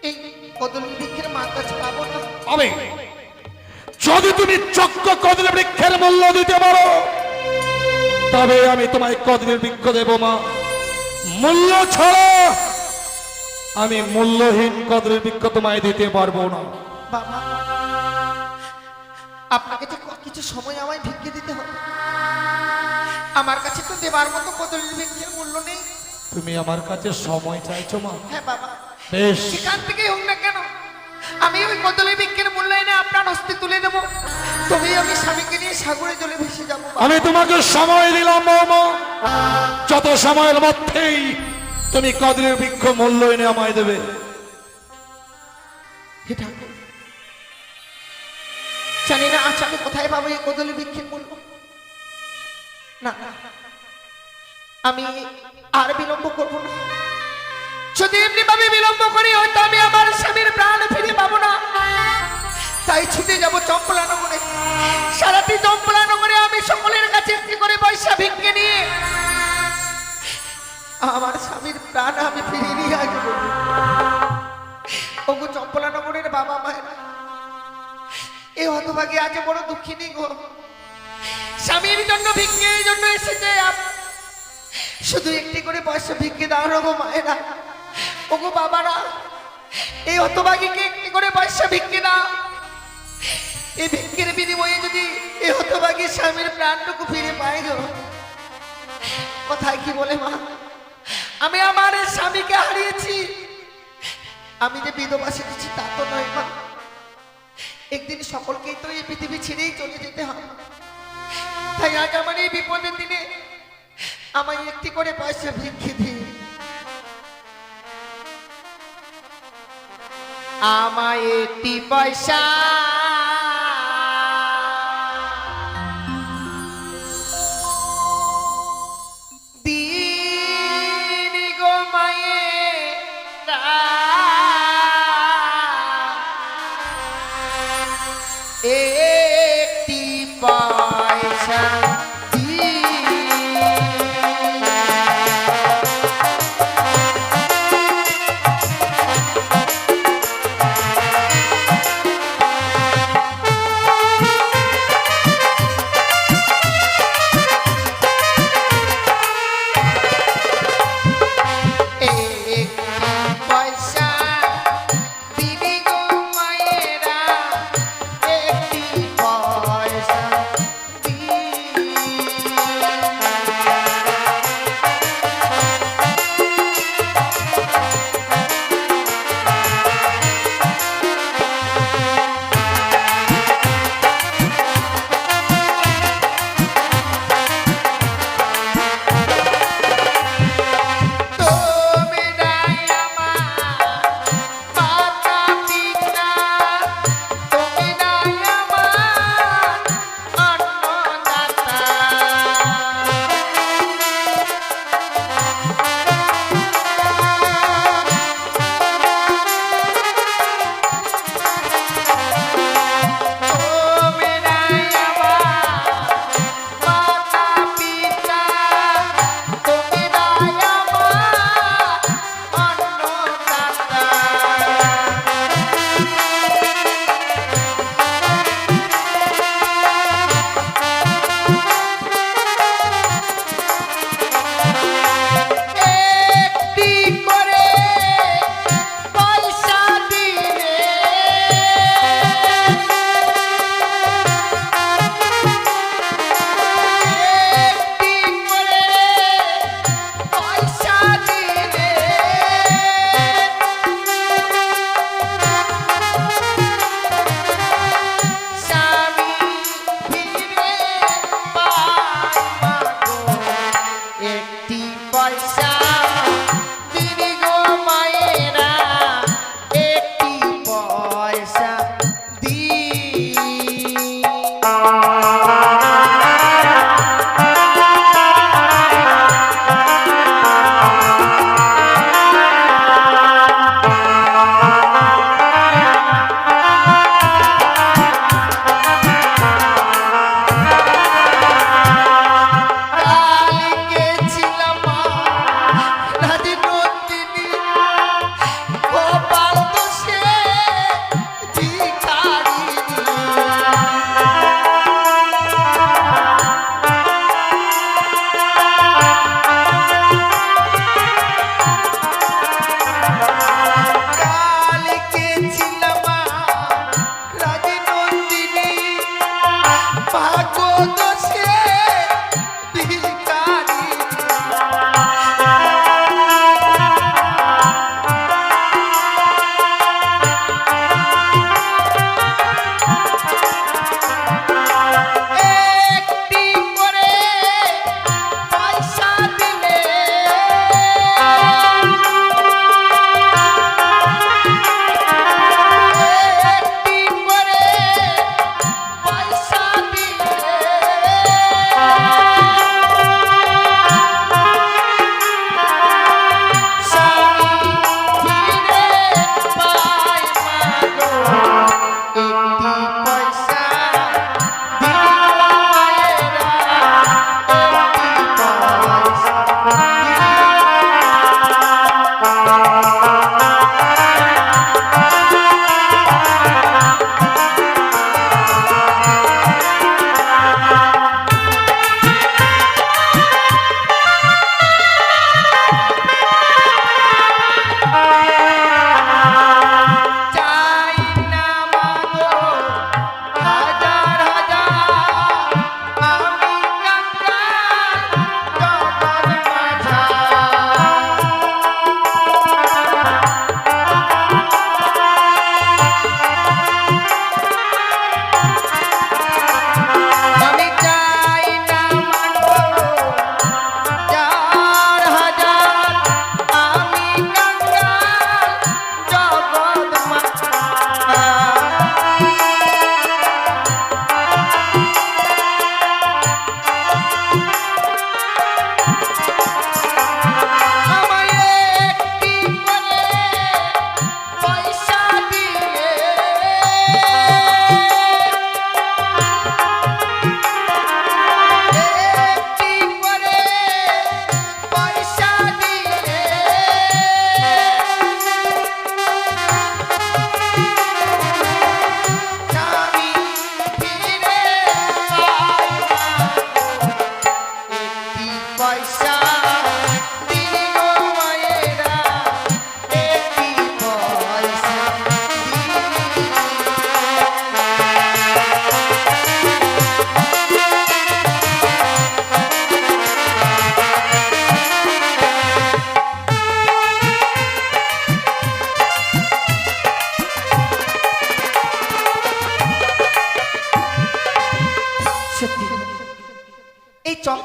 এই কদলী বৃক্ষের মাথা পাবো না? হবে, যদি তুমি চক্র কদলের বৃক্ষের মূল্য দিতে পারো, তবে আমি তোমায় কদলের বৃক্ষ দেব মা। মূল্য ছাড়া আমি মূল্যহীন কদলের বৃক্ষ তোমায় দিতে পারবো না। বাবা, আপনাকে তো কিছু সময় আমায় ভিক্ষে দিতে হবে, আমার কাছে তো দেবার মতো কদলী বৃক্ষের মূল্য নেই। তুমি আমার কাছে সময় চাইছো মা? হ্যাঁ বাবা, বেশ, সেখান থেকেই হোক না কেন, আমি ওই কদলী বৃক্ষের মূল্য এনে আপনার হস্তে তুলে দেবো, তবেই আমি স্বামীকে নিয়ে সাগরে জলে ভেসে যাবো। আমি তোমাকে সময় দিলাম মা, যত সময়ের মধ্যেই তুমি কদলের বৃক্ষ মূল্য এনে আমায় দেবে। হে ঠাকুর, জানি না আজ আমি কোথায় পাবো এই কদলী বৃক্ষের মূল্য। না, আমি আর বিলম্ব করবো না। যদি এমনি ভাবে বিলম্ব করি, হয়তো আমি আমার স্বামীর প্রাণ ফিরে পাবো না। তাই ছুটে যাবো চম্পলানগরে। সারাটি চম্পলানগরে আমি সকলের কাছে একটি করে পয়সা ভিক্ষে নিয়ে আমার স্বামীর প্রাণ আমি ফিরিয়ে নিয়ে আসবো। ওগো চম্পলানগরের বাবা মায়েরা, এই হতভাগী আজ বড় দুঃখিনী গো, স্বামীর জন্য ভিক্ষের জন্য এসেছে, শুধু একটি করে পয়সা ভিক্ষে দাও না গো মায়েরা। ওগো বাবারা, এই হতভাগীকে একটি করে পয়সা ভিক্ষে দাও। এই ভিক্ষের বিনিময়ে যদি এই হতভাগী স্বামীর প্রাণটুকু ফিরে পাই গো। কোথায় কি বলে মা, আমি আমার স্বামীকে হারিয়েছি, আমি যে বিধবা সেরেছি তা তো নয় মা। একদিন সকলকেই তো এই পৃথিবী ছেড়েই চলে যেতে হবে। তাই আজ আমার এই বিপদের দিনে আমায় একটি করে পয়সা ভিক্ষে দিই। আমায় একটি পয়সা দিন গো মায়েরা, একটি পয়সা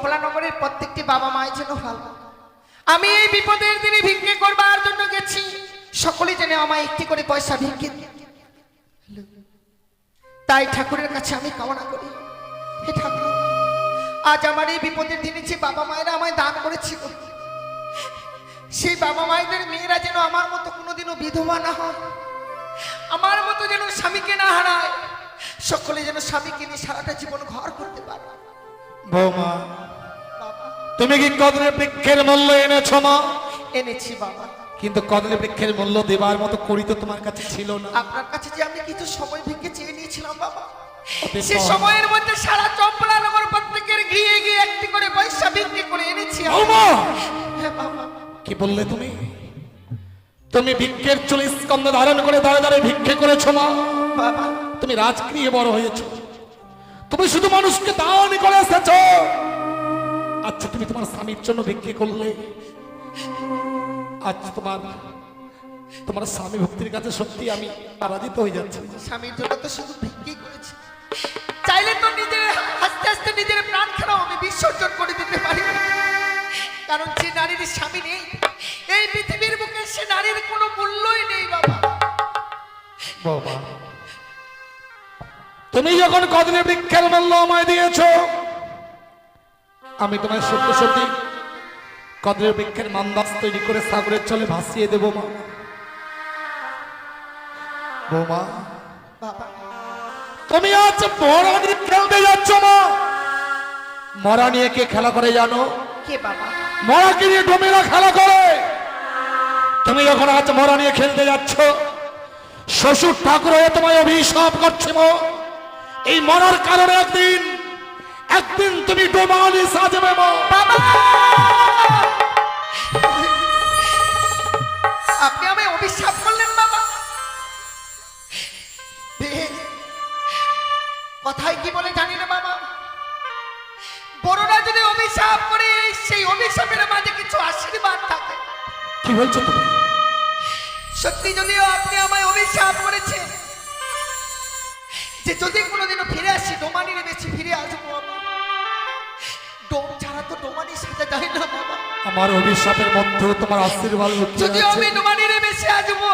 চম্পলানগরের প্রত্যেকটি বাবা মায়ের জন্য ভালো। আমি এই বিপদের দিনে ভিক্ষে করবার জন্য গেছি, সকলে যেন আমায় একটি করে পয়সা ভিক্ষে দিয়ে। তাই ঠাকুরের কাছে আমি কামনা করি, হে ঠাকুর, আজ আমার এই বিপদের দিনে যে বাবা মায়েরা আমায় দান করেছিল, সেই বাবা মায়েদের মেয়েরা যেন আমার মতো কোনোদিনও বিধবা না হয়, আমার মতো যেন স্বামীকে না হারায়, সকলে যেন স্বামীকে নিয়ে সারাটা জীবন ঘর করতে পারে। বৌমা, বাবা, তুমি কি কদলি বৃক্ষের মূল্য এনেছো মা? এনেছি বাবা, কিন্তু কদলি বৃক্ষের মূল্য দেবার মতো করি তো তোমার কাছে ছিল না। আপনার কাছে যে আমি কিছু সময় ভিক্ষে চেয়ে নিয়েছিলাম বাবা, অতএব সে সময়ের মধ্যে সারা চম্পলানগর প্রত্যেকের গৃহে গিয়ে একটি করে পয়সা ভিক্ষে করে এনেছি আমি। বৌমা, হ্যাঁ বাবা। কি বললে তুমি? তুমি ভিক্ষের চুল স্কন্ধ ধারণ করে দাঁড়ে দাঁড়িয়ে ভিক্ষে করেছো মা? বাবা, তুমি রাজগৃহে বড় হয়েছো, তুমি শুধু মানুষকে দান করে এসেছো। আচ্ছা, তুমি তোমার স্বামীর জন্য ভিক্ষে করলে, আজ তোমার স্বামী ভক্তির কাছে সত্যি আমি পরাজিত হয়ে যাচ্ছি। স্বামীর জন্য তো শুধু ভিক্ষেই করেছি, চাইলে তো নিজের আস্তে আস্তে নিজের প্রাণখানাও আমি বিসর্জন করে দিতে পারি, কারণ যে নারীর স্বামী নেই এই পৃথিবীর বুকে, সে নারীর কোনো মূল্যই নেই বাবা। বাবা, তুমি যখন কদলি বৃক্ষের মূল্য আমায় দিয়েছো, আমি তোমায় সত্যি সত্যি কদলি বৃক্ষের মান্দাস তৈরি করে সাগরের জলে ভাসিয়ে দেবো মা। বৌমা, বাবা, তুমি আজ মরা নিয়ে খেলতে যাচ্ছ মা। মরা নিয়ে কে খেলা করে জানো? কে বাবা? মরাকে নিয়ে ডোমেরা খেলা করে। তুমি যখন আজ মরা নিয়ে খেলতে যাচ্ছ, শ্বশুর ঠাকুর হয়ে তোমায় অভিশাপ করছে মা। এই মরার কারণে একদিন তুমি ডোমালি সাজবে মা। বাবা, আপনি আমায় অভিশাপ করলেন বাবা? বেশ, কথায় কি বলে জানি না বাবা, বড়রা যদি অভিশাপ করে সেই অভিশাপের মাঝে কিছু আশীর্বাদ থাকে। কি বলছো তুমি? সত্যি যদিও আপনি আমায় অভিশাপ করেছেন যে যদি কোনোদিনও ফিরে আসি ডোমানির বেশি ফিরে আসবো, আমি ডোম ছাড়া তো ডোমানি সাজা যায় না বাবা। আমার অভিশাপের মধ্যেও তোমার আশীর্বাদ লুকিয়ে যদিও আছে। আমি ডোমানির বেশি আসবো,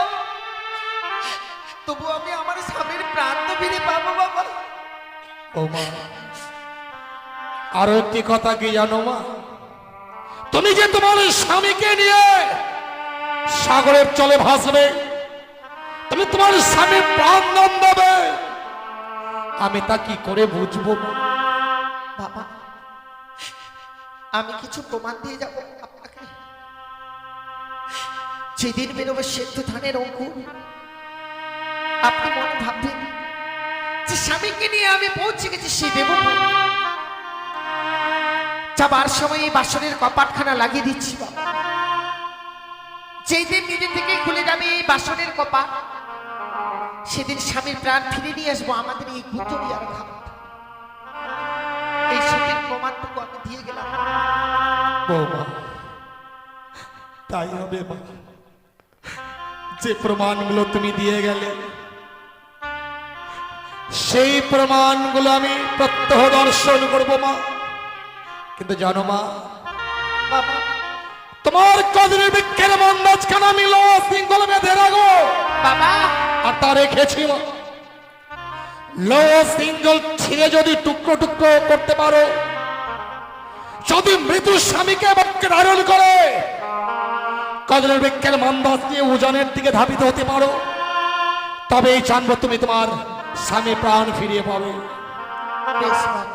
তবু আমি আমার স্বামীর প্রাণ তো ফিরে পাবো বাবা। ও মা, আরো একটি কথা কি জানো মা? তুমি যে তোমার স্বামীকে নিয়ে সাগরের জলে ভাসবে, তুমি তোমার স্বামীর প্রাণ দান দেবে, আমি তা কি করে বুঝবো মা? বাবা, আমি কিছু প্রমাণ দিয়ে যাব আপনাকে। যেদিন বেরোবে সেদ্ধ ধানের অঙ্কুর, আপনি মনে ভাববেন যে স্বামীকে নিয়ে আমি পৌঁছে গেছি সেই দেবপুর। যাবার সময় এই বাসনের কপাটখানা লাগিয়ে দিচ্ছি বাবা। যেই দিন নিজে থেকে খুলে যাবে এই বাসনের কপাট, সেদিন স্বামীর প্রাণ ফিরে নিয়ে আসবো আমাদের এই গুতরিয়ার ঘাট। এই সত্যের প্রমাণটুকু আমি দিয়ে গেলাম। বৌমা, তাই হবে মা। যে প্রমাণগুলো তুমি দিয়ে গেলে, সেই প্রমাণগুলো আমি প্রত্যহ দর্শন করব মা। কিন্তু জানো মা, বাবা, তোমার কদলি বৃক্ষের মাঝখানে আমি সিঙ্গল বেঁধে রাখবো বাবা, আর তা রেখেছি মা। সিঙ্গল ছিঁড়ে যদি টুকরো টুকরো করতে পারো, যদি মৃত্যু স্বামীকে বাক্যে ধারণ করে কদলের বৃক্ষের মান্দাস দিয়ে উজানের দিকে ধাবিত হতে পারো, তবেই জানবো তুমি তোমার স্বামী প্রাণ ফিরিয়ে পাবে। বেশ বাবা।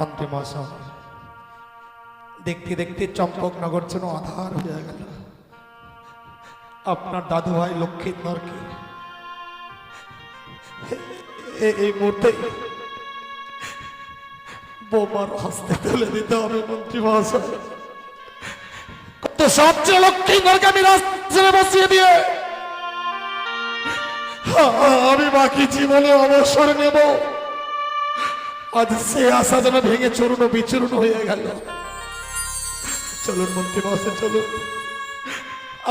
অন্তিম আশা দেখতে দেখতে চম্পকনগর যেন আধার হয়ে গেল। আপনার দাদু ভাই লক্ষ্মীধরকে এই মুহূর্তে বোমার হস্তে তুলে দিতে হবে মন্ত্রী মহাশয়। কত সবচেয়ে লক্ষ্মীধরকে আমি রাস্তায় বসিয়ে দিয়ে আমি বাকি জীবনে অবসর নেব। আজ সে আশা যেন ভেঙে চূর্ণ বিচূর্ণ হয়ে গেল। চলুন মন্ত্রী মহাশয়, চলুন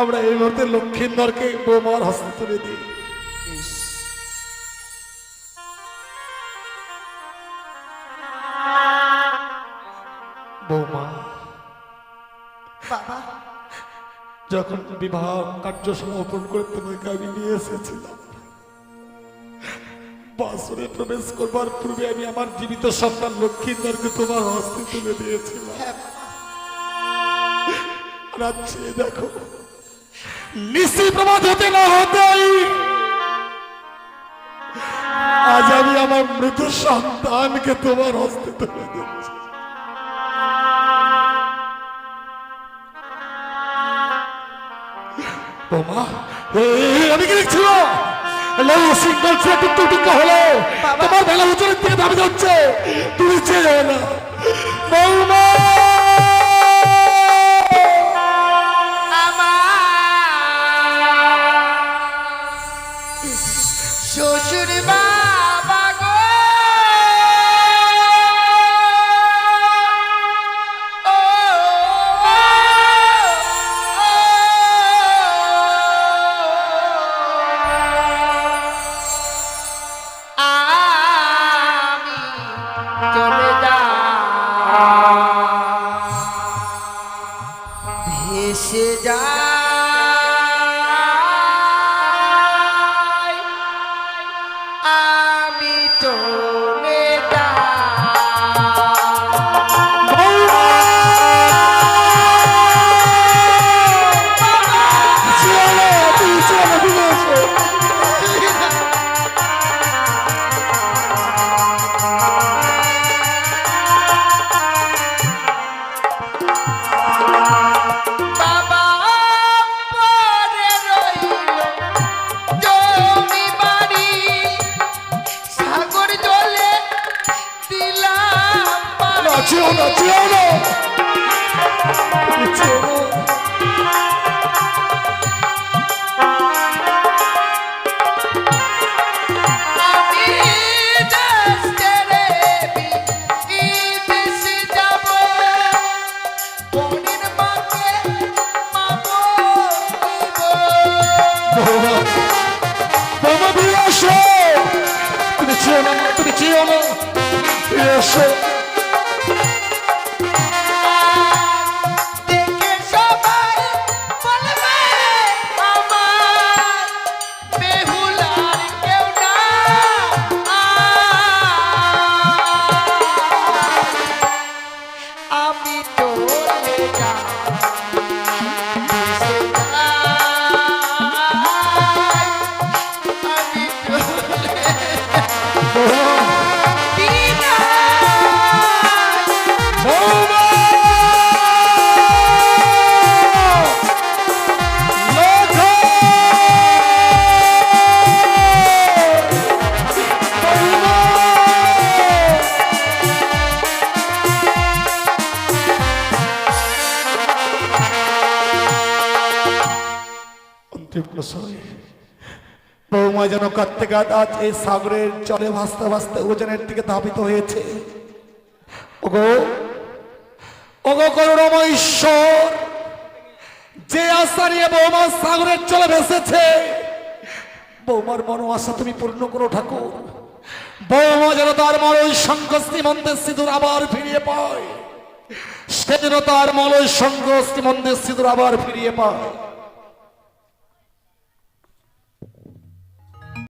আমরা এই মুহূর্তে লক্ষ্মীধরকে বোমার হস্তে তুলে দিই। বৌমা, বাবা, যখন বিবাহ কার্য সমাপন করে তোমাকে আমি নিয়ে এসেছিলাম, বাসরে প্রবেশ করবার পূর্বে আমি আমার জীবিত সন্তান লক্ষ্মীধরকে তোমার হস্তে তুলে দিয়েছিলাম। রাত্রে দেখো, নিশি প্রমাদ হতে না হতেই আজ আমি আমার মৃত সন্তানকে তোমার হস্তে তুলে দিচ্ছি। বোমা, আমি কি দেখছিলাম সিঙ্গল টুকটুক হলো তোমার বেলা উচ্চের থেকে দাবি যাচ্ছে, তুমি চেয়ে না বৌমা। শ্বশুর বাবা গো, আমি চলে ভেসে যাই, আমি চলে বাবা পরে রইল জমি বাড়ি, সাগর জলে দিলাম পানি। চেয়েও না, চেয়েও না, চেয়েও না। আমি দেশ ছেড়ে বিদেশে যাব, বোনের মাকে পাবো নিব। বৌমা, বৌমা ফিরে আসো, তুমি চেয়েও না, তুমি চেয়েও না, ফিরে আসো। দেখে সবাই বলবে আমার বেহুলার কেউ না। আমি চলে যাই, ভেসে যাই, আমি চলে বৌমা, বৌমা যেন কাঁদতে কাঁদ আজ এই সাগরের জলে ভাসতে ভাসতে ওজনের দিকে ধাবিত হয়েছে। ওগো, ওগো করুণাময় ঈশ্বর, যে আশা নিয়ে বৌমা সাগরের জলে ভেসেছে, বৌমার মনো আশা তুমি পূর্ণ করো ঠাকুর। বৌমা যেন তার মলয় শঙ্খ শ্রীমন্তের সিঁদুর আবার ফিরিয়ে পায়, সে যেন তার মলয় শঙ্খ শ্রীমন্তের সিঁদুর আবার ফিরিয়ে পায়।